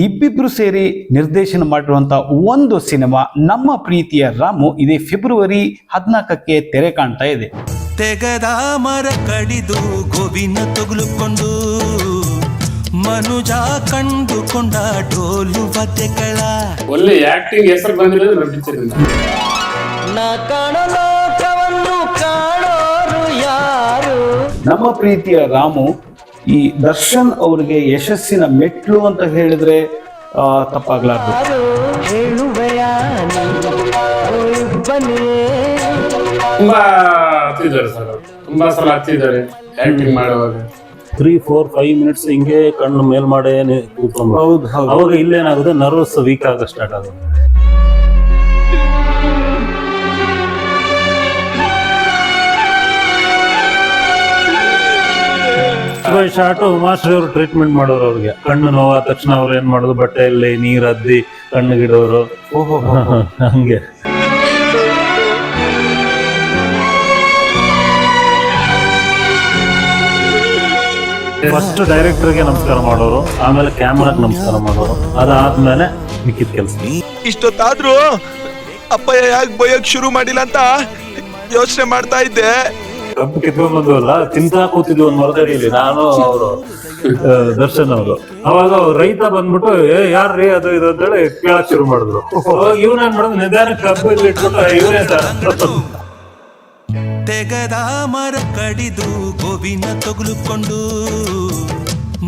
ಇಬ್ಬಿಬ್ರು ಸೇರಿ ನಿರ್ದೇಶನ ಮಾಡಿರುವಂಥ ಒಂದು ಸಿನಿಮಾ ನಮ್ಮ ಪ್ರೀತಿಯ ರಾಮು ಇದೇ ಫೆಬ್ರವರಿ 14ಕ್ಕೆ ತೆರೆ ಕಾಣ್ತಾ ಇದೆ. ತೆಗದ ಮರ ಕಡಿದು ಗೋವಿನ ತಗುಲುಕೊಂಡು ಮನುಜ ಕಂಡುಕೊಂಡ ಡೋಲು ಬದ್ದೆಗಳ ಒಳ್ಳೆ ಆಕ್ಟಿಂಗ್ ಹೆಸರು ಬಂದಿರೋದು ನಮ್ಮ ಪಿಕ್ಚರ್ ಇಂದ. ನಾ ಕಾಣೋ ಲೋಕವನ್ನು ಕಾಣೋರು ಯಾರು. ನಮ್ಮ ಪ್ರೀತಿಯ ರಾಮು ಈ ದರ್ಶನ್ ಅವರಿಗೆ ಯಶಸ್ಸಿನ ಮೆಟ್ಲು ಅಂತ ಹೇಳಿದ್ರೆ ತಪ್ಪಾಗ್ಲಾರ್ದು. ತುಂಬಾ ಹತ್ತಿದ್ದಾರೆ ಸರ್, ತುಂಬಾ ಸಲ ಹತ್ತಿದ್ದಾರೆ ಆಕ್ಟಿಂಗ್ ಮಾಡುವಾಗ. 3-4-5 ಮಿನಿಟ್ಸ್ ಹಿಂಗೆ ಕಣ್ಣು ಮೇಲ್ ಮಾಡೇ ಕೂತ್ಕೊಂಡು ಹೌದು ಹೌದು. ಅವಾಗ ಇಲ್ಲೇನಾಗುತ್ತೆ, ನರ್ವಸ್ ವೀಕ್ ಆಗ ಸ್ಟಾರ್ಟ್ ಆಗುತ್ತೆ. ಶಾರ್ಟು ಮಾಸ್ಟರ್ ಅವರು ಟ್ರೀಟ್ಮೆಂಟ್ ಮಾಡೋರು ಅವ್ರಿಗೆ ಕಣ್ಣು ನೋವಾದ ತಕ್ಷಣ ಅವ್ರು ಏನ್ ಮಾಡೋದು, ಬಟ್ಟೆಯಲ್ಲಿ ನೀರ್ ಅದ್ದಿ ಕಣ್ಣಿಗಿಡೋರು. ಓಹೋ ಹಂಗೆ ಫಸ್ಟ್ ಡೈರೆಕ್ಟರ್ಗೆ ನಮಸ್ಕಾರ ಮಾಡೋರು, ಆಮೇಲೆ ಕ್ಯಾಮ್ರಾಗೆ ನಮಸ್ಕಾರ ಮಾಡೋರು, ಅದಾದ್ಮೇಲೆ ಮಿಕ್ಕಿದ ಕೆಲಸ. ಇಷ್ಟೊತ್ತಾದ್ರೂ ಅಪ್ಪಯ್ಯ ಯಾಕೆ ಬೈಯಕ್ ಶುರು ಮಾಡಿಲ್ಲ ಅಂತ ಯೋಚನೆ ಮಾಡ್ತಾ ಇದ್ದೆ. ಕಬ್ಬು ಕಿತ್ಕೊಂಡ್ ಬಂದ್ವಲ್ಲ, ತಿಂತಾ ಕೂತಿದ್ವಿ ಒಂದ್ ಮರದಡಿಯಲ್ಲಿ ನಾನು ಅವರು ದರ್ಶನ್ ಅವರು. ಅವಾಗ ರೈತ ಬಂದ್ಬಿಟ್ಟು ಯಾರ್ರೀ ಅದು ಇದು ಅಂತ ಹೇಳಿ ಕೇಳಕ್ ಶುರು ಮಾಡಿದ್ರು. ಅವಾಗ ಇವ್ನೇನ್ ಮಾಡಿದ್ರು, ನಿಧಾನ ಕಬ್ಬು ಇಲ್ಲಿ ಇಟ್ಬಿಟ್ಟು ಇವನೇ ತೆಗದ ಮರ ಕಡಿದು ಗೋವಿನ ತಗುಲುಕೊಂಡು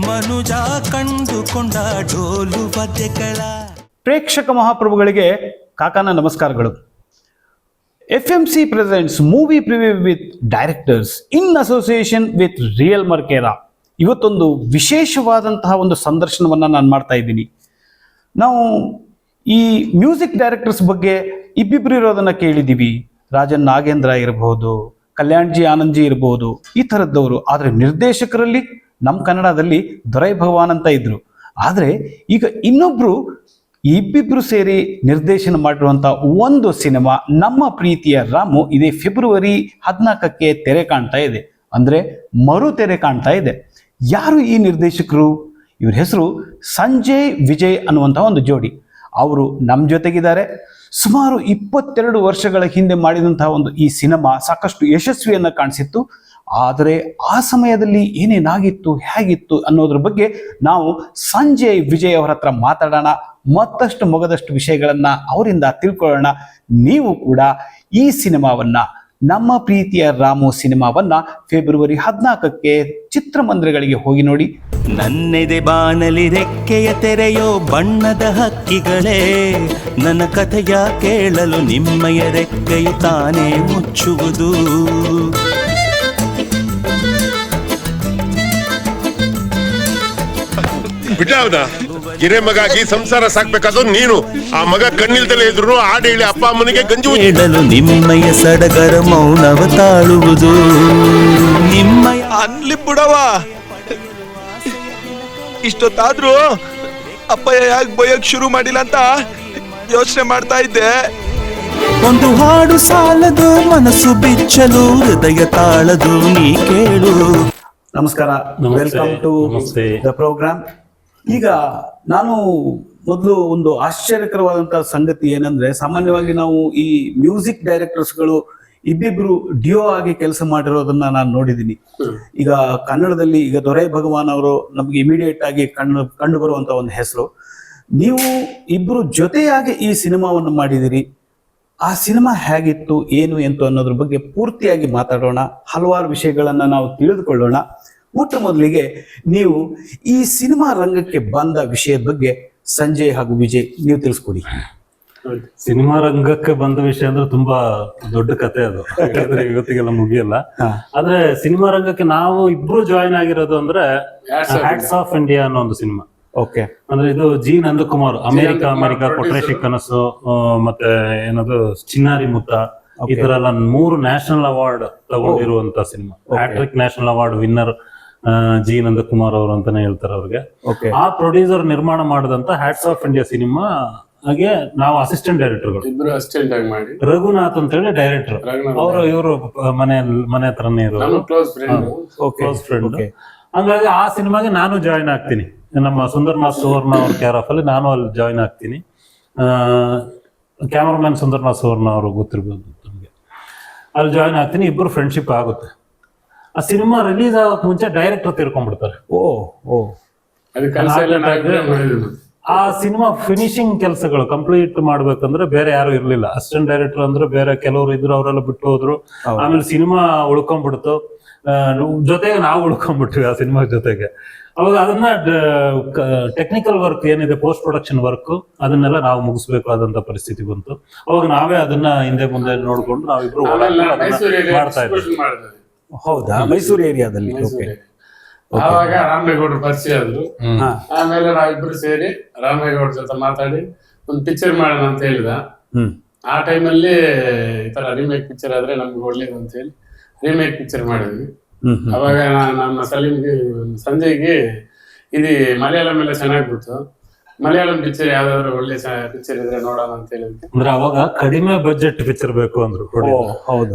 ಮನುಜ ಕಂಡುಕೊಂಡ ಡೋಲು ಬದ್ದೆಗಳ. ಪ್ರೇಕ್ಷಕ ಮಹಾಪ್ರಭುಗಳಿಗೆ ಕಾಕಾನ ನಮಸ್ಕಾರಗಳು. FMC presents movie preview with directors in association with real Mercara. ಇವತ್ತೊಂದು ವಿಶೇಷವಾದಂತಹ ಒಂದು ಸಂದರ್ಶನವನ್ನು ನಾನು ಮಾಡ್ತಾ ಇದ್ದೀನಿ. ನಾವು ಈ ಮ್ಯೂಸಿಕ್ ಡೈರೆಕ್ಟರ್ಸ್ ಬಗ್ಗೆ ಇಬ್ಬಿಬ್ರು ಇರೋದನ್ನು ಕೇಳಿದ್ದೀವಿ. ರಾಜನ್ ನಾಗೇಂದ್ರ ಇರಬಹುದು, ಕಲ್ಯಾಣ್ಜಿ ಆನಂದ್ಜಿ ಇರಬಹುದು, ಈ ಥರದ್ದವರು. ಆದರೆ ನಿರ್ದೇಶಕರಲ್ಲಿ ನಮ್ಮ ಕನ್ನಡದಲ್ಲಿ ದೊರೈ ಭಗವಾನ್ ಅಂತ ಇದ್ರು. ಆದರೆ ಈಗ ಇನ್ನೊಬ್ರು ಇಬ್ಬಿಬ್ರು ಸೇರಿ ನಿರ್ದೇಶನ ಮಾಡಿರುವಂಥ ಒಂದು ಸಿನಿಮಾ ನಮ್ಮ ಪ್ರೀತಿಯ ರಾಮು ಇದೇ ಫೆಬ್ರವರಿ 14ಕ್ಕೆ ತೆರೆ ಕಾಣ್ತಾ ಇದೆ. ಅಂದರೆ ಮರು ತೆರೆ ಕಾಣ್ತಾ ಇದೆ. ಯಾರು ಈ ನಿರ್ದೇಶಕರು? ಇವ್ರ ಹೆಸರು ಸಂಜಯ್ ವಿಜಯ್ ಅನ್ನುವಂಥ ಒಂದು ಜೋಡಿ. ಅವರು ನಮ್ಮ ಜೊತೆಗಿದ್ದಾರೆ. ಸುಮಾರು 22 ವರ್ಷಗಳ ಹಿಂದೆ ಮಾಡಿದಂತಹ ಒಂದು ಈ ಸಿನಿಮಾ ಸಾಕಷ್ಟು ಯಶಸ್ವಿಯನ್ನು ಕಾಣಿಸಿತ್ತು. ಆದರೆ ಆ ಸಮಯದಲ್ಲಿ ಏನೇನಾಗಿತ್ತು, ಹೇಗಿತ್ತು ಅನ್ನೋದ್ರ ಬಗ್ಗೆ ನಾವು ಸಂಜಯ್ ವಿಜಯ್ ಅವರ ಹತ್ರ ಮಾತಾಡೋಣ. ಮತ್ತಷ್ಟು ಮೊಗದಷ್ಟು ವಿಷಯಗಳನ್ನು ಅವರಿಂದ ತಿಳ್ಕೊಳ್ಳೋಣ. ನೀವು ಕೂಡ ಈ ಸಿನಿಮಾವನ್ನು, ನಮ್ಮ ಪ್ರೀತಿಯ ರಾಮು ಸಿನಿಮಾವನ್ನು ಫೆಬ್ರವರಿ 14ಕ್ಕೆ ಚಿತ್ರಮಂದಿರಗಳಿಗೆ ಹೋಗಿ ನೋಡಿ. ನನ್ನೆದೆ ಬಾನಲಿ ರೆಕ್ಕೆಯ ತೆರೆಯೋ ಬಣ್ಣದ ಹಕ್ಕಿಗಳೇ, ನನ್ನ ಕಥೆಯ ಕೇಳಲು ನಿಮ್ಮಯ ರೆಕ್ಕೆಯು ತಾನೇ ಮುಚ್ಚುವುದು. ಬಿಟ್ಟಾವ್ದ ಹಿರೇ ಮಗಾಗಿ ಸಂಸಾರ ಸಾಕ್ಬೇಕಾದ್ರು ನೀನು, ಆ ಮಗ ಕಣ್ಣಿಲ್ದಲೇ ಇದ್ರು ಆಡ ಹೇಳಿ ಅಪ್ಪ ಅಮ್ಮನಿಗೆ ಗಂಜಿ ಕೇಳಲು ನಿಮ್ಮಯ ಸಡಗರ ಮೌನವ ತಾಳುವುದು. ನಿಮ್ಮಯ ಅನ್ಲಿ ಬಿಡವ, ಇಷ್ಟೊತ್ತಾದ್ರೂ ಅಪ್ಪಯ್ಯ ಯಾಕೆ ಬೈಯಕ್ ಶುರು ಮಾಡಿಲ್ಲ ಅಂತ ಯೋಚನೆ ಮಾಡ್ತಾ ಇದ್ದೆ. ಒಂದು ಹಾಡು ಸಾಲದು ಮನಸ್ಸು ಬಿಚ್ಚಲು ಹೃದಯ ತಾಳದು, ನೀ ಕೇಳು. ನಮಸ್ಕಾರ, ವೆಲ್ಕಮ್ ಟು ದ ಪ್ರೋಗ್ರಾಮ್. ಈಗ ನಾನು ಮೊದಲು ಒಂದು ಆಶ್ಚರ್ಯಕರವಾದಂತಹ ಸಂಗತಿ ಏನಂದ್ರೆ, ಸಾಮಾನ್ಯವಾಗಿ ನಾವು ಈ ಮ್ಯೂಸಿಕ್ ಡೈರೆಕ್ಟರ್ಸ್ಗಳು ಇಬ್ಬಿಬ್ರು ಡಿಯೋ ಆಗಿ ಕೆಲಸ ಮಾಡಿರೋದನ್ನ ನಾನು ನೋಡಿದ್ದೀನಿ. ಈಗ ಕನ್ನಡದಲ್ಲಿ ಈಗ ದೊರೈ ಭಗವಾನ್ ಅವರು ನಮ್ಗೆ ಇಮಿಡಿಯೇಟ್ ಆಗಿ ಕಂಡು ಬರುವಂತ ಒಂದು ಹೆಸರು. ನೀವು ಇಬ್ರು ಜೊತೆಯಾಗಿ ಈ ಸಿನಿಮಾವನ್ನು ಮಾಡಿದಿರಿ. ಆ ಸಿನಿಮಾ ಹೇಗಿತ್ತು, ಏನು ಎಂತು ಅನ್ನೋದ್ರ ಬಗ್ಗೆ ಪೂರ್ತಿಯಾಗಿ ಮಾತಾಡೋಣ. ಹಲವಾರು ವಿಷಯಗಳನ್ನ ನಾವು ತಿಳಿದುಕೊಳ್ಳೋಣ. ಮೊಟ್ಟ ಮೊದಲಿಗೆ ನೀವು ಈ ಸಿನಿಮಾ ರಂಗಕ್ಕೆ ಬಂದ ವಿಷಯದ ಬಗ್ಗೆ ಸಂಜಯ್ ಹಾಗೂ ವಿಜಯ್ ನೀವು ತಿಳಿಸ್ಕೊಡಿ. ಸಿನಿಮಾ ರಂಗಕ್ಕೆ ಬಂದ ವಿಷಯ ಅಂದ್ರೆ ತುಂಬಾ ದೊಡ್ಡ ಕತೆ ಅದು, ಇವತ್ತಿಗೆಲ್ಲ ಮುಗಿಯಲ್ಲ. ಆದ್ರೆ ಸಿನಿಮಾ ರಂಗಕ್ಕೆ ನಾವು ಇಬ್ರು ಜಾಯಿನ್ ಆಗಿರೋದು ಅಂದ್ರೆ ಹ್ಯಾಟ್ಸ್ ಆಫ್ ಇಂಡಿಯಾ ಅನ್ನೋ ಒಂದು ಸಿನಿಮಾ. ಓಕೆ. ಅಂದ್ರೆ ಇದು ಜಿ ನಂದಕುಮಾರ್, ಅಮೆರಿಕ ಕೊಟ್ರೇಶಿ ಕನಸು, ಮತ್ತೆ ಏನದು ಚಿನ್ನಾರಿ ಮುತ್ತ, ಈ ತರ ಎಲ್ಲ 3 ನ್ಯಾಷನಲ್ ಅವಾರ್ಡ್ ತಗೊಂಡಿರುವಂತ cinema. Hattrick national award winner G Nandakumar ಅವರು ಅಂತಾನೆ ಹೇಳ್ತಾರೆ ಅವ್ರಿಗೆ. ಆ ಪ್ರೊಡ್ಯೂಸರ್ ನಿರ್ಮಾಣ ಮಾಡಿದಂತ ಹ್ಯಾಟ್ಸ್ ಆಫ್ ಇಂಡಿಯಾ ಸಿನಿಮಾ ಹಾಗೆ ನಾವು ಅಸಿಸ್ಟೆಂಟ್ ಡೈರೆಕ್ಟರ್ಗಳು, ಇಬ್ರು ಅಸಿಸ್ಟೆಂಟ್ ಆಗಿ ಮಾಡಿ. ರಘುನಾಥ್ ಅಂತ ಹೇಳಿ ಡೈರೆಕ್ಟರ್, ಇವರು ಮನೆ ಹತ್ರನೇ ಇರೋರು, ಕ್ಲೋಸ್ ಫ್ರೆಂಡ್. Close friend. ಹಂಗಾಗಿ ಆ ಸಿನಿಮಾಗೆ ನಾನು ಜಾಯಿನ್ ಆಗ್ತೀನಿ. ನಮ್ಮ ಸುಂದರ್ನಾಥ್ ಸುವರ್ಣ ಅವ್ರ ಕೇರ್ ಆಫ್ ಅಲ್ಲಿ ನಾನು ಅಲ್ಲಿ ಜಾಯಿನ್ ಆಗ್ತೀನಿ. ಕ್ಯಾಮರಾಮನ್ ಸುಂದರ್ನಾಥ್ ಸುವರ್ಣ ಅವರು ಗೊತ್ತಿರ್ಬೋದು ನಮಗೆ. ಅಲ್ಲಿ ಜಾಯಿನ್ ಆಗ್ತೀನಿ, ಇಬ್ಬರು ಫ್ರೆಂಡ್ಶಿಪ್ ಆಗುತ್ತೆ. ಆ ಸಿನಿಮಾ ರಿಲೀಸ್ ಆಗೋಕ್ ಮುಂಚೆ ಡೈರೆಕ್ಟರ್ ತೀರ್ಕೊಂಡ್ಬಿಡ್ತಾರೆ. ಅದು ಕೆಲಸ ಎಲ್ಲ ನಾವಿಬ್ರೇ ಮಾಡಿದ್ವಿ. ಆ ಸಿನಿಮಾ ಫಿನಿಶಿಂಗ್ ಕೆಲಸಗಳು ಕಂಪ್ಲೀಟ್ ಮಾಡ್ಬೇಕಂದ್ರೆ ಬೇರೆ ಯಾರು ಇರ್ಲಿಲ್ಲ. ಅಸಿಸ್ಟೆಂಟ್ ಡೈರೆಕ್ಟರ್ ಅಂದ್ರೆ ಬೇರೆ ಕೆಲವರು ಇದ್ರು, ಅವರೆಲ್ಲ ಬಿಟ್ಟು ಹೋದ್ರು. ಆಮೇಲೆ ಸಿನಿಮಾ ಉಳ್ಕೊಂಡ್ಬಿಡ್ತು, ಜೊತೆಗೆ ನಾವು ಉಳ್ಕೊಂಡ್ಬಿಟ್ವಿ ಆ ಸಿನಿಮಾ ಜೊತೆಗೆ. ಅವಾಗ ಅದನ್ನ ಟೆಕ್ನಿಕಲ್ ವರ್ಕ್ ಏನಿದೆ, ಪೋಸ್ಟ್ ಪ್ರೊಡಕ್ಷನ್ ವರ್ಕ್, ಅದನ್ನೆಲ್ಲ ನಾವು ಮುಗಿಸ್ಬೇಕಾದಂತ ಪರಿಸ್ಥಿತಿ ಬಂತು. ಅವಾಗ ನಾವೇ ಅದನ್ನ ಹಿಂದೆ ಮುಂದೆ ನೋಡ್ಕೊಂಡು ನಾವಿಬ್ರು ಮಾಡ್ತಾ ಇದ್ವಿ. ಹೌದಾ, ಮೈಸೂರು ಏರಿಯಾದಲ್ಲಿ. ಆವಾಗ ರಾಮೇಗೌಡರು ಪರಿಚಯ ಆದ್ರು. ಆಮೇಲೆ ನಾವಿಬ್ರು ಸೇರಿ ರಾಮೇಗೌಡ ಜೊತೆ ಮಾತಾಡಿ ಒಂದು ಪಿಕ್ಚರ್ ಮಾಡೋಣ ಅಂತ ಹೇಳಿದ. ಆ ಟೈಮಲ್ಲಿ ಈ ತರ ರೀಮೇಕ್ ಪಿಕ್ಚರ್ ಆದ್ರೆ ನಮ್ಗೆ ಒಳ್ಳೇದು ಅಂತ ಹೇಳಿ ರೀಮೇಕ್ ಪಿಕ್ಚರ್ ಮಾಡಿದ್ವಿ. ಅವಾಗ ನಮ್ಮ ಸಲೀಮ್ಗೆ ಸಂಜಯ್ಗೆ ಇದು ಮಲಯಾಳಂ ಎಲ್ಲ ಚೆನ್ನಾಗಿ ಗೊತ್ತು, ಮಲಯಾಳಂ ಪಿಕ್ಚರ್ ಯಾವ್ದಾದ್ರು ಒಳ್ಳೆ ಪಿಕ್ಚರ್ ಇದ್ರೆ ನೋಡೋಣ ಅಂತ ಹೇಳಿದ್ವಿ. ಅಂದ್ರೆ ಅವಾಗ ಕಡಿಮೆ ಬಜೆಟ್ ಪಿಕ್ಚರ್ ಬೇಕು ಅಂದ್ರು.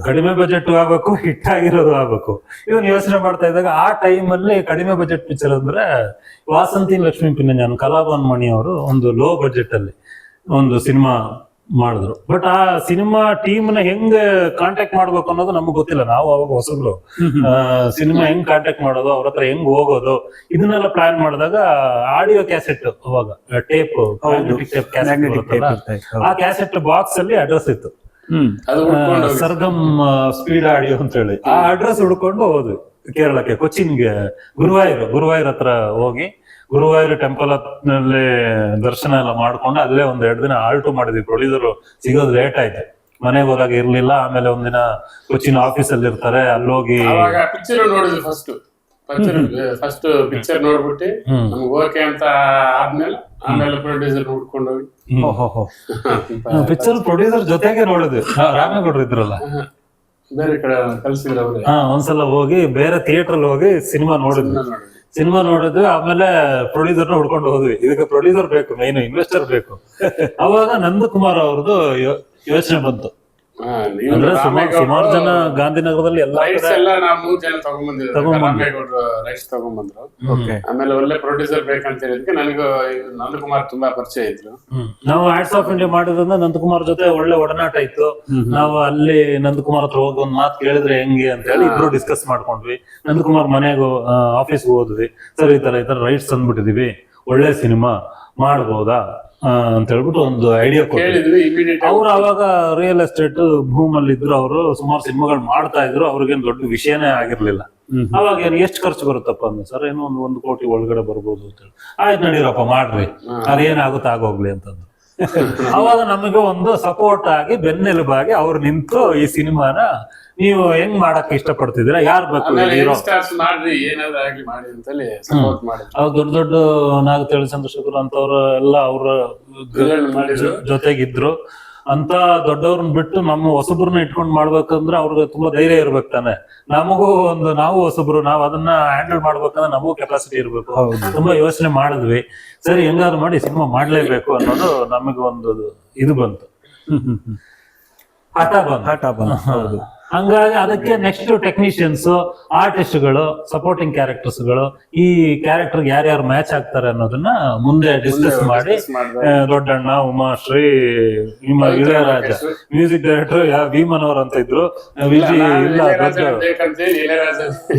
ಕಡಿಮೆ ಬಜೆಟ್ ಆಗ್ಬೇಕು, ಹಿಟ್ ಆಗಿರೋದು ಆಗ್ಬೇಕು. ಇವನ್ ಯೋಚನೆ ಮಾಡ್ತಾ ಇದ್ದಾಗ ಆ ಟೈಮ್ ಅಲ್ಲಿ ಕಡಿಮೆ ಬಜೆಟ್ ಪಿಕ್ಚರ್ ಅಂದ್ರೆ ವಾಸಂತಿ ಲಕ್ಷ್ಮೀ ಪಿನ್ನಂಜಾನ್, ಕಲಾಭವನ್ ಮಣಿ ಅವರು ಒಂದು ಲೋ ಬಜೆಟ್ ಅಲ್ಲಿ ಒಂದು ಸಿನಿಮಾ ಮಾಡಿದ್ರು. ಬಟ್ ಆ ಸಿನಿಮಾ ಟೀಮ್ ನ ಹೆಂಗ್ ಕಾಂಟ್ಯಾಕ್ಟ್ ಮಾಡ್ಬೇಕು ಅನ್ನೋದು ನಮ್ಗೆ ಗೊತ್ತಿಲ್ಲ. ನಾವು ಅವಾಗ ಹೊಸಬ್ರು, ಸಿನಿಮಾ ಹೆಂಗ್ ಕಾಂಟ್ಯಾಕ್ಟ್ ಮಾಡೋದು, ಅವ್ರ ಹತ್ರ ಹೆಂಗ್ ಹೋಗೋದು, ಇದನ್ನೆಲ್ಲ ಪ್ಲಾನ್ ಮಾಡಿದಾಗ ಆಡಿಯೋ ಕ್ಯಾಸೆಟ್, ಅವಾಗ ಟೇಪ್, ಆ ಕ್ಯಾಸೆಟ್ ಬಾಕ್ಸ್ ಅಲ್ಲಿ ಅಡ್ರೆಸ್ ಇತ್ತು, ಸರ್ಗಮ್ ಸ್ಪೀಡ್ ಆಡಿಯೋ ಅಂತ ಹೇಳಿ. ಆ ಅಡ್ರೆಸ್ ಹುಡ್ಕೊಂಡು ಹೋದ್ವಿ ಕೇರಳಕ್ಕೆ, ಕೊಚ್ಚಿನ್ಗೆ, ಗುರುವಾಯೂರ್ ಹತ್ರ ಹೋಗಿ ಗುರುವಾಯೂರ್ ಟೆಂಪಲ್ ನಲ್ಲಿ ದರ್ಶನ ಎಲ್ಲ ಮಾಡ್ಕೊಂಡು ಅಲ್ಲೇ ಒಂದ್ 2 ದಿನ ಆಲ್ಟು ಮಾಡಿದ್ವಿ. ಪ್ರೊಡ್ಯೂಸರ್ ಸಿಗೋದು ಲೇಟ್ ಆಯ್ತು, ಮನೆಗೆ ಹೋದಾಗ ಇರ್ಲಿಲ್ಲ. ಆಮೇಲೆ ಒಂದಿನ ಕೊಚ್ಚಿನ ಆಫೀಸ್ ಅಲ್ಲಿ ಇರ್ತಾರೆ, ಅಲ್ಲೋಗಿ ಪಿಕ್ಚರ್ ನೋಡಿದ್ವಿ. ಫಸ್ಟ್ ಪಿಕ್ಚರ್ ನೋಡ್ಬಿಟ್ಟು ನಮ್ಗೆ ಓಕೆ ಅಂತ ಆದ್ಮೇಲೆ ಆಮೇಲೆ ಪ್ರೊಡ್ಯೂಸರ್ ನೋಡ್ಕೊಂಡು ಹೋಗಿ ಪಿಕ್ಚರ್ ಪ್ರೊಡ್ಯೂಸರ್ ಜೊತೆಗೆ ನೋಡಿದ್ವಿ. ರಾಮೇಗೌಡರು ಇದ್ರಲ್ಲ, ಬೇರೆ ಕಡೆ ಕಲ್ಸಿದ್ರು ಅವ್ರೆ. ಒಂದ್ಸಲ ಹೋಗಿ ಬೇರೆ ಥಿಯೇಟರ್ ಹೋಗಿ ಸಿನಿಮಾ ನೋಡಿದ್ವಿ. ಆಮೇಲೆ ಪ್ರೊಡ್ಯೂಸರ್ ಹುಡ್ಕೊಂಡು ಹೋದ್ವಿ. ಇದಕ್ಕೆ ಪ್ರೊಡ್ಯೂಸರ್ ಬೇಕು, ಮೈನ್ ಇನ್ವೆಸ್ಟರ್ ಬೇಕು. ಅವಾಗ ನಂದಕುಮಾರ್ ಅವ್ರದ್ದು ಯೋಚನೆ ಬಂತು. ಅಂದ್ರೆ ಸುಮಾರು ಜನ ಗಾಂಧಿನಗರದಲ್ಲಿ ಎಲ್ಲ ನಾವು 3 ಜನ ತಗೊಂಡ್ಬಂದಿದ್ರು, ರೈಟ್ಸ್ ತಗೊಂಡ್ಬಂದ್ರು. ಆಮೇಲೆ ಒಳ್ಳೆ ಪ್ರೊಡ್ಯೂಸರ್ ಬೇಕಂತ ಹೇಳಿದ್ಕೆ ನನಗೂ ನಂದಕುಮಾರ್ ತುಂಬಾ ಪರಿಚಯ ಇದ್ರು. ನಾವು ಆರ್ಟ್ಸ್ ಆಫ್ ಇಂಡಿಯಾ ಮಾಡಿದ್ರಿಂದ ನಂದಕುಮಾರ್ ಜೊತೆ ಒಳ್ಳೆ ಒಡನಾಟ ಇತ್ತು. ನಾವು ಅಲ್ಲಿ ನಂದಕುಮಾರ್ ಹತ್ರ ಹೋಗಿ ಒಂದ್ ಮಾತು ಕೇಳಿದ್ರೆ ಹೆಂಗೆ ಅಂತ ಹೇಳಿ ಇಬ್ರು ಡಿಸ್ಕಸ್ ಮಾಡ್ಕೊಂಡ್ವಿ. ನಂದಕುಮಾರ್ ಮನೆಗೂ ಆಫೀಸ್ಗೆ ಹೋದ್ವಿ. ಸರ್ ಈ ತರ ರೈಟ್ಸ್ ತಂದ್ಬಿಟ್ಟಿದೀವಿ, ಒಳ್ಳೆ ಸಿನಿಮಾ ಮಾಡ್ಬೋದಾ ಅಂತ ಹೇಳ್ಬಿಟ್ಟು ಒಂದು ಐಡಿಯಾ ಕೊಟ್ಟಿದ್ವಿ. ಅವ್ರು ಅವಾಗ ರಿಯಲ್ ಎಸ್ಟೇಟ್ ಭೂಮಲ್ಲಿ ಇದ್ರು, ಅವರು ಸುಮಾರು ಸಿನಿಮಾಗಳು ಮಾಡ್ತಾ ಇದ್ರು. ಅವ್ರಿಗೇನು ದೊಡ್ಡ ವಿಷಯನೇ ಆಗಿರ್ಲಿಲ್ಲ. ಅವಾಗ ಎಷ್ಟು ಖರ್ಚು ಬರುತ್ತಪ್ಪ ಅಂದ್ರೆ, ಸರ್ ಏನೋ 1 ಕೋಟಿ ಒಳಗಡೆ ಬರ್ಬೋದು ಅಂತ ಹೇಳಿ. ಆಯ್ತು ನಡೀರಪ್ಪ ಮಾಡ್ರಿ, ಅದೇನಾಗುತ್ತೆ ಆಗೋಗ್ಲಿ ಅಂತಂದ್ರು. ಅವಾಗ ನಮಗೆ ಒಂದು ಸಪೋರ್ಟ್ ಆಗಿ, ಬೆನ್ನೆಲುಬಾಗಿ ಅವ್ರು ನಿಂತು ಈ ಸಿನಿಮಾನ ನೀವು ಹೆಂಗ್ ಮಾಡಕ್ ಇಷ್ಟಪಡ್ತಿದ್ದೀರಾ, ಯಾರು ಬೇಕು ಹೀರೋ, ಅವ್ರು ದೊಡ್ಡ ನಾಗತೇಳಿ ಚಂದ್ರಶೇಖರ್ ಅಂತವ್ರು ಎಲ್ಲ ಅವ್ರ ಜೊತೆಗಿದ್ರು. ಅಂತ ದೊಡ್ಡವ್ರನ್ನ ಬಿಟ್ಟು ನಮ್ಮ ಹೊಸಬ್ರನ್ನ ಇಟ್ಕೊಂಡ್ ಮಾಡ್ಬೇಕಂದ್ರೆ ಅವ್ರಿಗೆ ತುಂಬಾ ಧೈರ್ಯ ಇರ್ಬೇಕು ತಾನೆ. ನಮಗೂ ನಾವು ಹೊಸಬ್ರು, ನಾವ್ ಅದನ್ನ ಹ್ಯಾಂಡಲ್ ಮಾಡ್ಬೇಕಂದ್ರೆ ನಮಗೂ ಕೆಪಾಸಿಟಿ ಇರ್ಬೇಕು. ತುಂಬಾ ಯೋಚನೆ ಮಾಡಿದ್ವಿ. ಸರಿ ಹೆಂಗಾದ್ರು ಮಾಡಿ ಸಿನಿಮಾ ಮಾಡ್ಲೇಬೇಕು ಅನ್ನೋದು ನಮಗೆ ಒಂದು ಇದು ಬಂತು, ಹಠ ಬಂತು. ಹಂಗಾಗಿ ಅದಕ್ಕೆ ನೆಕ್ಸ್ಟ್ ಟೆಕ್ನಿಷಿಯನ್ಸ್, ಆರ್ಟಿಸ್ಟ್ಗಳು, ಸಪೋರ್ಟಿಂಗ್ ಕ್ಯಾರೆಕ್ಟರ್ಸ್ಗಳು, ಈ ಕ್ಯಾರೆಕ್ಟರ್ ಯಾರ್ಯಾರು ಮ್ಯಾಚ್ ಆಗ್ತಾರೆ ಅನ್ನೋದನ್ನ ಮುಂದೆ ಡಿಸ್ಕಸ್ ಮಾಡಿ, ದೊಡ್ಡಣ್ಣ, ಉಮಾಶ್ರೀ, ಇಳೆಯರಾಜ, ಮ್ಯೂಸಿಕ್ ಡೈರೆಕ್ಟರ್ ಭೀಮನ್ ಅವ್ರ ಅಂತ ಇದ್ರು, ವಿಜಿ ಇಲ್ಲ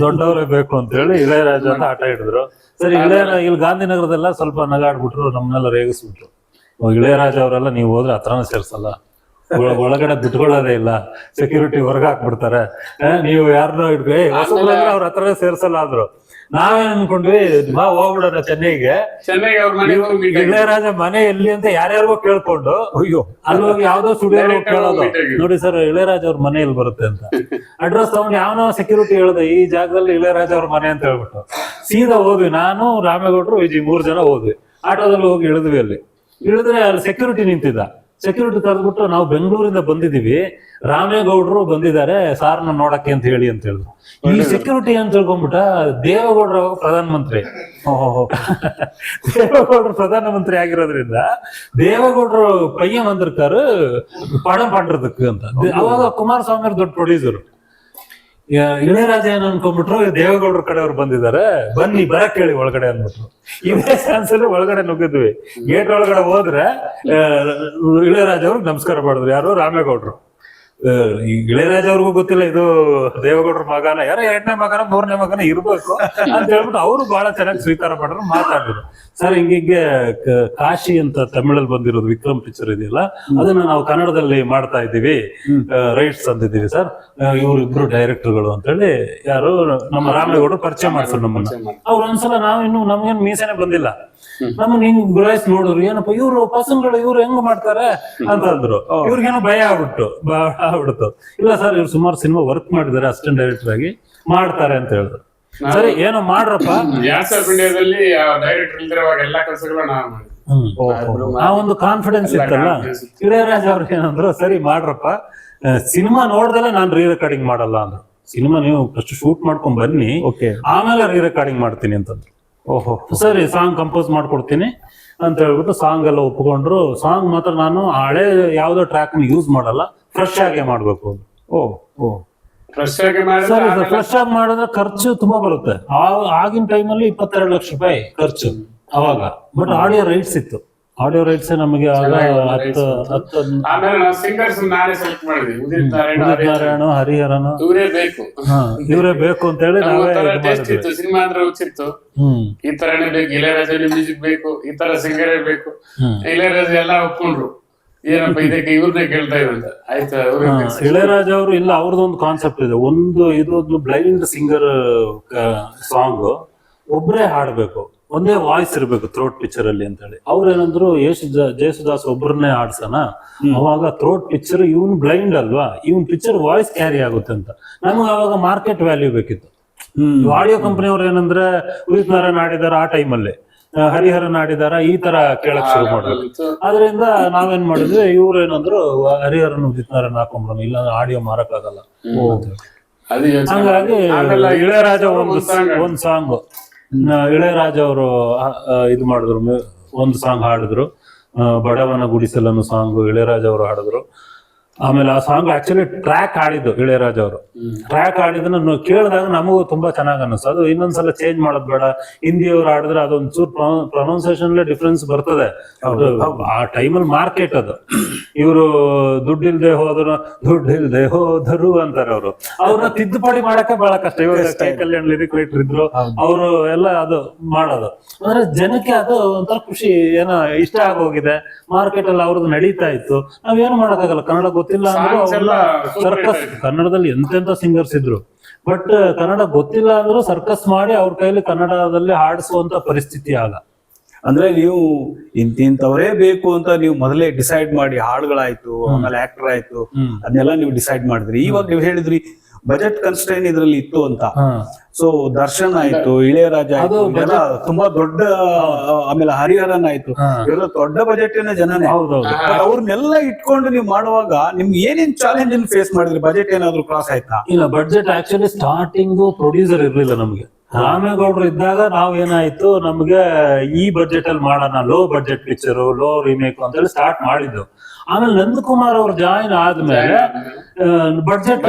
ದೊಡ್ಡವರೇ ಬೇಕು ಅಂತ ಹೇಳಿ ಇಳೆಯರಾಜ ಅಂತ ಆಟ ಹಿಡಿದ್ರು. ಸರಿ, ಇಲ್ಲಿ ಗಾಂಧಿನಗರದೆಲ್ಲ ಸ್ವಲ್ಪ ನಗಾಡ್ಬಿಟ್ರು, ನಮ್ಮನ್ನೆಲ್ಲ ರೇಗಿಸ್ಬಿಟ್ರು. ಇಳೆಯರಾಜ ಅವರೆಲ್ಲ ನೀವು ಹೋದ್ರೆ ಹತ್ರನೇ ಸೇರ್ಸಲ್ಲ, ಒಳಗಡೆ ಬಿಟ್ಕೊಳ್ಳೋದೇ ಇಲ್ಲ, ಸೆಕ್ಯೂರಿಟಿ ಹೊರಗೆ ಹಾಕ್ಬಿಡ್ತಾರೆ, ನೀವು ಯಾರನ್ನೋ ಹೊಸಬ್ರು ಅವ್ರ ಹತ್ರನೇ ಸೇರ್ಸಲ್ಲ ಅಂದ್ರು. ನಾವೇನ್ ಅನ್ಕೊಂಡ್ವಿ, ಹೋಗ್ಬಿಡೋಣ ಚೆನ್ನೈಗೆ, ಇಳೆಯರಾಜ ಮನೆ ಎಲ್ಲಿ ಅಂತ ಯಾರ್ಯಾರಿಗೋ ಕೇಳ್ಕೊಂಡು, ಅಯ್ಯೋ ಅಲ್ಲಿ ಹೋಗಿ ಯಾವ್ದೋ ಸ್ಟುಡಿಯೋ ಕೇಳೋದು, ನೋಡಿ ಸರ್ ಇಳೆಯರಾಜ ಅವ್ರ ಮನೆ ಎಲ್ಲಿ ಬರುತ್ತೆ ಅಂತ ಅಡ್ರೆಸ್ ತಗೊಂಡು ಯಾವನೋ ಸೆಕ್ಯೂರಿಟಿ ಹೇಳ್ದೆ, ಈ ಜಾಗದಲ್ಲಿ ಇಳೆಯರಾಜ ಅವ್ರ ಮನೆ ಅಂತ ಹೇಳ್ಬಿಟ್ಟು ಸೀದಾ ಹೋದ್ವಿ. ನಾನು, ರಾಮೇಗೌಡರು, ವಿಜಯ್ 3 ಜನ ಹೋದ್ವಿ. ಆಟೋದಲ್ಲಿ ಹೋಗಿ ಇಳಿದ್ವಿ. ಅಲ್ಲಿ ಅಲ್ಲಿ ಸೆಕ್ಯೂರಿಟಿ ನಿಂತಿದ್ದ. ಸೆಕ್ಯೂರಿಟಿ ಕರೆದ್ಬಿಟ್ಟು, ನಾವು ಬೆಂಗಳೂರಿಂದ ಬಂದಿದೀವಿ, ರಾಮೇಗೌಡರು ಬಂದಿದ್ದಾರೆ ಸಾರ್ನ ನೋಡಕ್ಕೆ ಅಂತ ಹೇಳಿ ಅಂತ ಹೇಳಿದ್ರು. ಈ ಸೆಕ್ಯೂರಿಟಿ ಅಂತ ತಿಳ್ಕೊಂಡ್ಬಿಟ್ಟ, ದೇವೇಗೌಡರು ಪ್ರಧಾನಮಂತ್ರಿ, ದೇವೇಗೌಡರು ಪ್ರಧಾನಮಂತ್ರಿ ಆಗಿರೋದ್ರಿಂದ ದೇವೇಗೌಡರು ಪಯ್ಯ ಮಂದಿರ್ಕಾರು ಪಡಂ ಪಂಡ್ರದಕ್ಕೆ ಅಂತ. ಅವಾಗ ಕುಮಾರಸ್ವಾಮಿ ಅವ್ರ ದೊಡ್ಡ ಪ್ರೊಡ್ಯೂಸರ್. ಇಳೆಯರಾಜ ಏನ್ ಅನ್ಕೊಂಡ್ಬಿಟ್ರು, ದೇವೇಗೌಡರ ಕಡೆಯವ್ರು ಬಂದಿದ್ದಾರೆ, ಬನ್ನಿ ಬರಕ್ ಹೇಳಿ ಒಳಗಡೆ ಅಂದ್ಬಿಟ್ರು. ಇದೇ ಚಾನ್ಸ್ ಅಲ್ಲಿ ಒಳಗಡೆ ನುಗ್ಗಿದ್ವಿ. ಗೇಟ್ ಒಳಗಡೆ ಹೋದ್ರೆ ಇಳೆಯರಾಜ ಅವ್ರಿಗೆ ನಮಸ್ಕಾರ ಮಾಡಿದ್ರು. ಯಾರು? ರಾಮೇಗೌಡರು. ಈ ಇಳೆಯರಾಜ ಅವ್ರಿಗೂ ಗೊತ್ತಿಲ್ಲ ಇದು ದೇವೇಗೌಡರ ಮಗನ, ಯಾರೋ 2ನೇ ಮಗನ 3ನೇ ಮಗನ ಇರ್ಬೇಕು ಅಂತ ಹೇಳ್ಬಿಟ್ಟು ಅವರು ಬಹಳ ಚೆನ್ನಾಗಿ ಸ್ವೀಕಾರ ಮಾಡಿದ್ರು, ಮಾತಾಡಿದ್ರು. ಸರ್ ಹಿಂಗೆ ಕಾಶಿ ಅಂತ ತಮಿಳಲ್ಲಿ ಬಂದಿರೋದು ವಿಕ್ರಮ್ ಪಿಕ್ಚರ್ ಇದೆಯಲ್ಲ, ಅದನ್ನ ನಾವು ಕನ್ನಡದಲ್ಲಿ ಮಾಡ್ತಾ ಇದ್ದೀವಿ, ರೈಟ್ಸ್ ಅಂದಿದ್ದೀವಿ ಸರ್, ಇವ್ರಿಬ್ರು ಡೈರೆಕ್ಟರ್ಗಳು ಅಂತ ಹೇಳಿ ಯಾರು ನಮ್ಮ ರಾಮೇಗೌಡರು ಪರಿಚಯ ಮಾಡ್ಸರು ನಮ್ಮನ್ನ. ಅವ್ರು ಒಂದ್ಸಲ ನಮ್ಗೇನು ಮೀಸೆನೆ ಬಂದಿಲ್ಲ, ನಮ್ಮನ್ನ ಹಿಂಗ್ ಗುರಾಯಿಸಿ ನೋಡಿದ್ರು, ಏನಪ್ಪ ಇವ್ರು ಪಸಂಗಳು ಇವ್ರು ಹೆಂಗ್ ಮಾಡ್ತಾರೆ ಅಂತ ಅಂದ್ರು. ಇವ್ರಿಗೇನೋ ಭಯ ಆಗ್ಬಿಡ್ತು. ಇಲ್ಲ ಸರ್, ಇವ್ರು ಸುಮಾರು ಸಿನಿಮಾ ವರ್ಕ್ ಮಾಡಿದ್ದಾರೆ ಅಸಿಸ್ಟೆಂಟ್ ಡೈರೆಕ್ಟರ್ ಆಗಿ, ಮಾಡ್ತಾರೆ ಅಂತ ಹೇಳಿದ್ರು. ಸರಿ ಏನೋ ಮಾಡ್ರಪ್ಪ. ಗ್ಯಾಸ್ ಆಫ್ ಇಂಡಿಯಾದಲ್ಲಿ ಡೈರೆಕ್ಟರ್ ಇಲ್ದಿರುವಾಗ ಎಲ್ಲಾ ಕೆಲಸಗಳು ನಾವು ಮಾಡಿದ್ವಿ. ಆ ಒಂದು ಕಾನ್ಫಿಡೆನ್ಸ್ ಇತ್ತಲ್ಲ. ಇಳೆಯರಾಜ ಅವ್ರಿಗೆ ಏನಂದ್ರು, ಸರಿ ಮಾಡ್ರಪ್ಪ, ಸಿನಿಮಾ ನೋಡ್ದಲ್ಲ ನಾನು ರೀ ರೆಕಾರ್ಡಿಂಗ್ ಮಾಡಲ್ಲ ಅಂದ್ರು. ಸಿನಿಮಾ ನೀವು ಫಸ್ಟ್ ಶೂಟ್ ಮಾಡ್ಕೊಂಡ್ ಬನ್ನಿ, ಆಮೇಲೆ ರೀ ರೆಕಾರ್ಡಿಂಗ್ ಮಾಡ್ತೀನಿ ಅಂತಂದ್ರು. ಓಹೋ ಸರಿ, ಸಾಂಗ್ ಕಂಪೋಸ್ ಮಾಡ್ಕೊಡ್ತೀನಿ ಅಂತ ಹೇಳ್ಬಿಟ್ಟು ಸಾಂಗ್ ಎಲ್ಲ ಒಪ್ಕೊಂಡ್ರು. ಸಾಂಗ್ ಮಾತ್ರ ನಾನು ಹಳೆ ಯಾವ್ದೋ ಟ್ರ್ಯಾಕ್ ಯೂಸ್ ಮಾಡಲ್ಲ, ಫ್ರೆಶ್ ಆಗೇ ಮಾಡ್ಬೇಕು. ಫ್ರೆಶ್ ಆಗಿ ಸರಿ ಸರ್, ಫ್ರೆಶ್ ಆಗಿ ಮಾಡಿದ್ರೆ ಖರ್ಚು ತುಂಬಾ ಬರುತ್ತೆ. ಆಗಿನ ಟೈಮಲ್ಲಿ 22 ಲಕ್ಷ ರೂಪಾಯಿ ಖರ್ಚು ಅವಾಗ. ಬಟ್ ಆಡಿಯೋ ರೈಟ್ಸ್ ಇತ್ತು. ಆಡಿಯೋ ರೈಟ್ಸ್ ನಮಗೆ ಆಮೇಲೆ ನಾವು ಸಿಂಗರ್ಸ್ ನಾನೇ ಸೆಲೆಕ್ಟ್ ಮಾಡಿದ್ವಿ. ಉದಿತ್ ನಾರಾಯಣ, ಹರಿಹರನ್ ಇವರೇ ಬೇಕು ಅಂತ ಹೇಳಿ ಸಿನಿಮಾ ಅಂದ್ರೆ ಹುಚ್ಚಿತ್ತು. ಈ ತರನೇ ಬೇಕು, ಇಳೆಯರಾಜ ಮ್ಯೂಸಿಕ್ ಬೇಕು, ಈ ತರ ಸಿಂಗರೇ ಬೇಕು. ಇಳೆಯರಾಜ ಎಲ್ಲ ಒಪ್ಕೊಂಡ್ರು, ಏನಪ್ಪ ಇದಕ್ಕೆ ಇವ್ರನ್ನೇ ಕೇಳ್ತಾ ಇದ್ರಂತ. ಆಯ್ತಾ, ಇಳೆಯರಾಜ ಅವರು ಇಲ್ಲ, ಅವ್ರದ್ದೊಂದು ಕಾನ್ಸೆಪ್ಟ್ ಇದೆ. ಇದೊಂದು ಬ್ಲೈಂಡ್ ಸಿಂಗರ್ ಸಾಂಗ್, ಒಬ್ರೇ ಹಾಡ್ಬೇಕು, ಒಂದೇ ವಾಯ್ಸ್ ಇರ್ಬೇಕು ಥ್ರೋಟ್ ಪಿಕ್ಚರ್ ಅಲ್ಲಿ ಅಂತ ಹೇಳಿ. ಅವ್ರೇನಂದ್ರು, ಜೇಸುದಾಸ್ ಒಬ್ಬರನ್ನೇ ಆಡ್ಸೋಣ, ಅವಾಗ ಥ್ರೋಟ್ ಪಿಕ್ಚರ್ ಇವನ್ ಬ್ಲೈಂಡ್ ಅಲ್ವಾ, ಇವನ್ ಪಿಕ್ಚರ್ ವಾಯ್ಸ್ ಕ್ಯಾರಿ ಆಗುತ್ತೆ ಅಂತ. ನಮ್ಗೆ ಅವಾಗ ಮಾರ್ಕೆಟ್ ವ್ಯಾಲ್ಯೂ ಬೇಕಿತ್ತು. ಆಡಿಯೋ ಕಂಪನಿ ಅವ್ರು ಏನಂದ್ರೆ, ಉದಿತ್ ನಾರಾಯಣ ಆಡಿದಾರ ಆ ಟೈಮಲ್ಲಿ, ಹರಿಹರನ್ ಆಡಿದಾರ, ಈ ತರ ಕೇಳಕ್ ಶುರು ಮಾಡಿದ್ರು. ಅದರಿಂದ ನಾವೇನ್ ಮಾಡಿದ್ವಿ, ಇವ್ರು ಏನಂದ್ರು, ಹರಿಹರನ್ ಉದಿತ್ ನಾರಾಯಣ ಹಾಕೊಂಡ್ರು, ಇಲ್ಲ ಆಡಿಯೋ ಮಾರಕ್ ಆಗಲ್ಲ. ಹಂಗಾಗಿ ಇಳೆಯರಾಜ ಒಂದ್ ಸಾಂಗ್ ಇಳೆಯರಾಜ ಅವರು ಇದು ಮಾಡಿದ್ರು, ಒಂದು ಸಾಂಗ್ ಹಾಡಿದ್ರು, ಬಡವನ ಗುಡಿಸಲನ್ನು ಸಾಂಗ್ ಇಳೆಯರಾಜ ಅವರು ಹಾಡಿದ್ರು. ಆಮೇಲೆ ಆ ಸಾಂಗ್ ಆಕ್ಚುಲಿ ಟ್ರ್ಯಾಕ್ ಆಡಿದ್ದು ಇಳೆಯರಾಜ ಅವರು. ಟ್ರ್ಯಾಕ್ ಆಡಿದನ್ನ ಕೇಳಿದಾಗ ನಮಗೂ ತುಂಬಾ ಚೆನ್ನಾಗಿ ಅನ್ನಿಸ್ತು. ಅದು ಇನ್ನೊಂದ್ಸಲ ಚೇಂಜ್ ಮಾಡೋದ್ ಬೇಡ, ಹಿಂದಿಯವ್ರು ಆಡಿದ್ರೆ ಅದೊಂಚೂರು ಪ್ರೊನೌನ್ಸಿಯೇಷನ್ ಡಿಫ್ರೆನ್ಸ್ ಬರ್ತದೆ. ಆ ಟೈಮಲ್ಲಿ ಮಾರ್ಕೆಟ್ ಅದು. ಇವರು ದುಡ್ಡಿಲ್ದೆ ಹೋದರು ಅಂತಾರೆ ಅವರು. ಅವ್ರನ್ನ ತಿದ್ದುಪಡಿ ಮಾಡಕ್ಕೆ ಬಹಳ ಕಷ್ಟ. ಇವಾಗ ಕಲ್ಯಾಣ್ ಲಿರಿಕ್ ರೈಟರ್ ಇದ್ರು, ಅವರು ಎಲ್ಲ ಅದು ಮಾಡೋದು ಅಂದ್ರೆ ಜನಕ್ಕೆ ಅದು ಒಂಥರ ಖುಷಿ, ಏನೋ ಇಷ್ಟ ಆಗೋಗಿದೆ. ಮಾರ್ಕೆಟ್ ಅಲ್ಲಿ ಅವ್ರದ್ದು ನಡೀತಾ ಇತ್ತು. ನಾವೇನು ಮಾಡೋಕ್ಕಾಗಲ್ಲ, ಕನ್ನಡ ಗೊತ್ತಿಲ್ಲ ಅಂದ್ರು ಸರ್ಕಸ್, ಕನ್ನಡದಲ್ಲಿ ಎಂತೆಂತ ಸಿಂಗರ್ಸ್ ಇದ್ರು, ಬಟ್ ಕನ್ನಡ ಗೊತ್ತಿಲ್ಲ ಅಂದ್ರು ಸರ್ಕಸ್ ಮಾಡಿ ಅವ್ರ ಕೈಲಿ ಕನ್ನಡದಲ್ಲಿ ಹಾಡಿಸುವಂತ ಪರಿಸ್ಥಿತಿ ಆಗ. ಅಂದ್ರೆ ನೀವು ಇಂತಿಂತವರೇ ಬೇಕು ಅಂತ ನೀವು ಮೊದಲೇ ಡಿಸೈಡ್ ಮಾಡಿ, ಹಾಡುಗಳಾಯ್ತು, ಆಮೇಲೆ ಆಕ್ಟರ್ ಆಯ್ತು, ಅದನ್ನೆಲ್ಲ ನೀವು ಡಿಸೈಡ್ ಮಾಡಿದ್ರಿ. ಇವಾಗ ನೀವು ಹೇಳಿದ್ರಿ ಬಜೆಟ್ ಕನ್ಸ್ಟ್ರೈನ್ ಇದ್ರಲ್ಲಿ ಇತ್ತು ಅಂತ. ಸೊ ದರ್ಶನ್ ಆಯ್ತು, ಇಳೆಯರಾಜ ಆಯ್ತು, ಇದೆಲ್ಲ ತುಂಬಾ ದೊಡ್ಡ, ಆಮೇಲೆ ಹರಿಹರನ್ ಆಯ್ತು, ಇವೆಲ್ಲ ದೊಡ್ಡ ಬಜೆಟಿನ ಜನನೇ. ಅವ್ರನ್ನೆಲ್ಲ ಇಟ್ಕೊಂಡು ನೀವು ಮಾಡುವಾಗ ನಿಮ್ಗೆ ಏನೇನ್ ಚಾಲೆಂಜ್ ಫೇಸ್ ಮಾಡಿದ್ರಿ? ಬಜೆಟ್ ಏನಾದ್ರು ಕ್ರಾಸ್ ಆಯ್ತಾ? ಇಲ್ಲ, ಬಜೆಟ್ ಆಕ್ಚುಲಿ ಸ್ಟಾರ್ಟಿಂಗ್ ಪ್ರೊಡ್ಯೂಸರ್ ಇರ್ಲಿಲ್ಲ ನಮ್ಗೆ. ರಾಮೇಗೌಡರು ಇದ್ದಾಗ ನಾವೇನಾಯ್ತು, ನಮ್ಗೆ ಈ ಬಜೆಟ್ ಅಲ್ಲಿ ಮಾಡೋಣ, low budget picture, low remake ಅಂತ ಹೇಳಿ ಸ್ಟಾರ್ಟ್ ಮಾಡಿದ್ದು. ಆಮೇಲೆ ನಂದಕುಮಾರ್ ಅವ್ರು ಜಾಯಿನ್ ಆದ್ಮೇಲೆ ಬಡ್ಜೆಟ್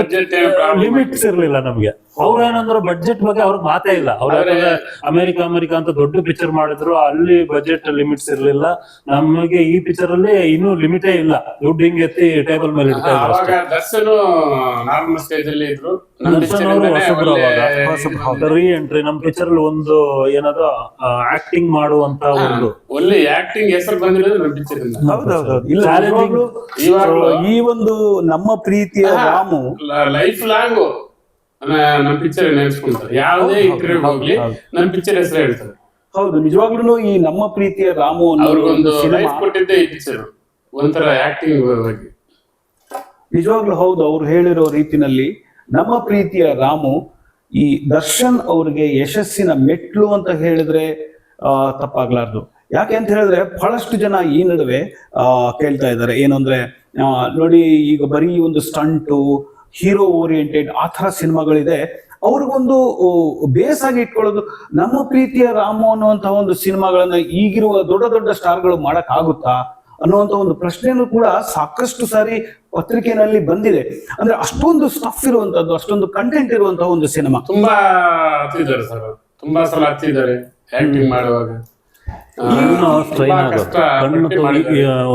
ಲಿಮಿಟ್ಸ್ ಇರ್ಲಿಲ್ಲ ನಮ್ಗೆ. ಅವ್ರೇನಂದ್ರು ಬಡ್ಜೆಟ್ ಬಗ್ಗೆ ಅವ್ರಿಗೆ ಮಾತೇ ಇಲ್ಲ. ಅವ್ರ ಅಮೆರಿಕ ಅಂತ ದೊಡ್ಡ ಪಿಕ್ಚರ್ ಮಾಡಿದ್ರು, ಅಲ್ಲಿ ಬಜೆಟ್ ಲಿಮಿಟ್ಸ್ ಇರ್ಲಿಲ್ಲ. ನಮಗೆ ಈ ಪಿಕ್ಚರ್ ಅಲ್ಲಿ ಇನ್ನೂ ಲಿಮಿಟೇ ಇಲ್ಲ, ದುಡ್ಡು ಹಿಂಗ್ ಎತ್ತಿ ಟೇಬಲ್ ಮೇಲೆ ಇಡ್ತಾ ಇದ್ರು. ರೀ ಎಂಟ್ರಿ ನಮ್ ಪಿಕ್ಚರ್ ಅಲ್ಲಿ ಒಂದು ಏನದು ಆಕ್ಟಿಂಗ್ ಮಾಡುವಂತ ಒಂದು ಒಳ್ಳೆ ಆಕ್ಟಿಂಗ್ ಹೆಸರು ಬಂದಿರೋದು ಈ ಒಂದು ನಮ್ಮ ಪ್ರೀತಿಯ ರಾಮು ಲೈಫ್ ಲಾಂಗ್ ನಮ್ ಪಿಕ್ಚರ್ ನೆನೆಸ್ಕೊಂತಾರೆ. ಯಾವುದೇ ಇಂಟರ್ವ್ಯೂ ಹೋಗ್ಲಿ ನಮ್ ಪಿಕ್ಚರ್ ಹೆಸರು ಹೇಳ್ತಾರೆ. ಹೌದು, ನಿಜವಾಗ್ಲೂ ಈ ನಮ್ಮ ಪ್ರೀತಿಯ ರಾಮು ಅವ್ರಿಗೊಂದು ಲೈಫ್ ಕೊಟ್ಟಿದ್ದೆ ಈ ಪಿಕ್ಚರ್, ಒಂಥರ ಆಕ್ಟಿಂಗ್ ಬಗ್ಗೆ. ನಿಜವಾಗ್ಲೂ ಹೌದು, ಅವ್ರು ಹೇಳಿರೋ ರೀತಿನಲ್ಲಿ ನಮ್ಮ ಪ್ರೀತಿಯ ರಾಮು ಈ ದರ್ಶನ್ ಅವ್ರಿಗೆ ಯಶಸ್ಸಿನ ಮೆಟ್ಲು ಅಂತ ಹೇಳಿದ್ರೆ ತಪ್ಪಾಗ್ಲಾರ್ದು. ಯಾಕೆ ಅಂತ ಹೇಳಿದ್ರೆ ಬಹಳಷ್ಟು ಜನ ಈ ನಡುವೆ ಕೇಳ್ತಾ ಇದ್ದಾರೆ, ಏನು ಅಂದ್ರೆ ನೋಡಿ ಈಗ ಬರೀ ಒಂದು ಸ್ಟಂಟು, ಹೀರೋ ಓರಿಯೆಂಟೆಡ್ ಆ ಥರ ಸಿನಿಮಾಗಳಿದೆ, ಅವ್ರಿಗೊಂದು ಬೇಸಾಗಿ ಇಟ್ಕೊಳ್ಳೋದು ನಮ್ಮ ಪ್ರೀತಿಯ ರಾಮು ಅನ್ನುವಂತಹ ಒಂದು ಸಿನಿಮಾಗಳನ್ನ ಈಗಿರುವ ದೊಡ್ಡ ದೊಡ್ಡ ಸ್ಟಾರ್ಗಳು ಮಾಡಕ್ ಆಗುತ್ತಾ ಅನ್ನುವಂಥ ಒಂದು ಪ್ರಶ್ನೆನೂ ಕೂಡ ಸಾಕಷ್ಟು ಸಾರಿ ಪತ್ರಿಕೆಯಲ್ಲಿ ಬಂದಿದೆ. ಅಂದ್ರೆ ಅಷ್ಟೊಂದು ಸ್ಟಫ್ ಇರುವಂತದ್ದು, ಅಷ್ಟೊಂದು ಕಂಟೆಂಟ್ ಇರುವಂತಹ ಒಂದು ಸಿನಿಮಾ. ತುಂಬಾ ಹತ್ತಿದ್ದಾರೆ ಸರ್, ತುಂಬಾ ಸಲ ಹತ್ತಿದ್ದಾರೆ ಆಕ್ಟಿಂಗ್ ಮಾಡುವಾಗ. ಸ್ಟ್ರೈನ್ ಆಗೋದು ಕಣ್ಣು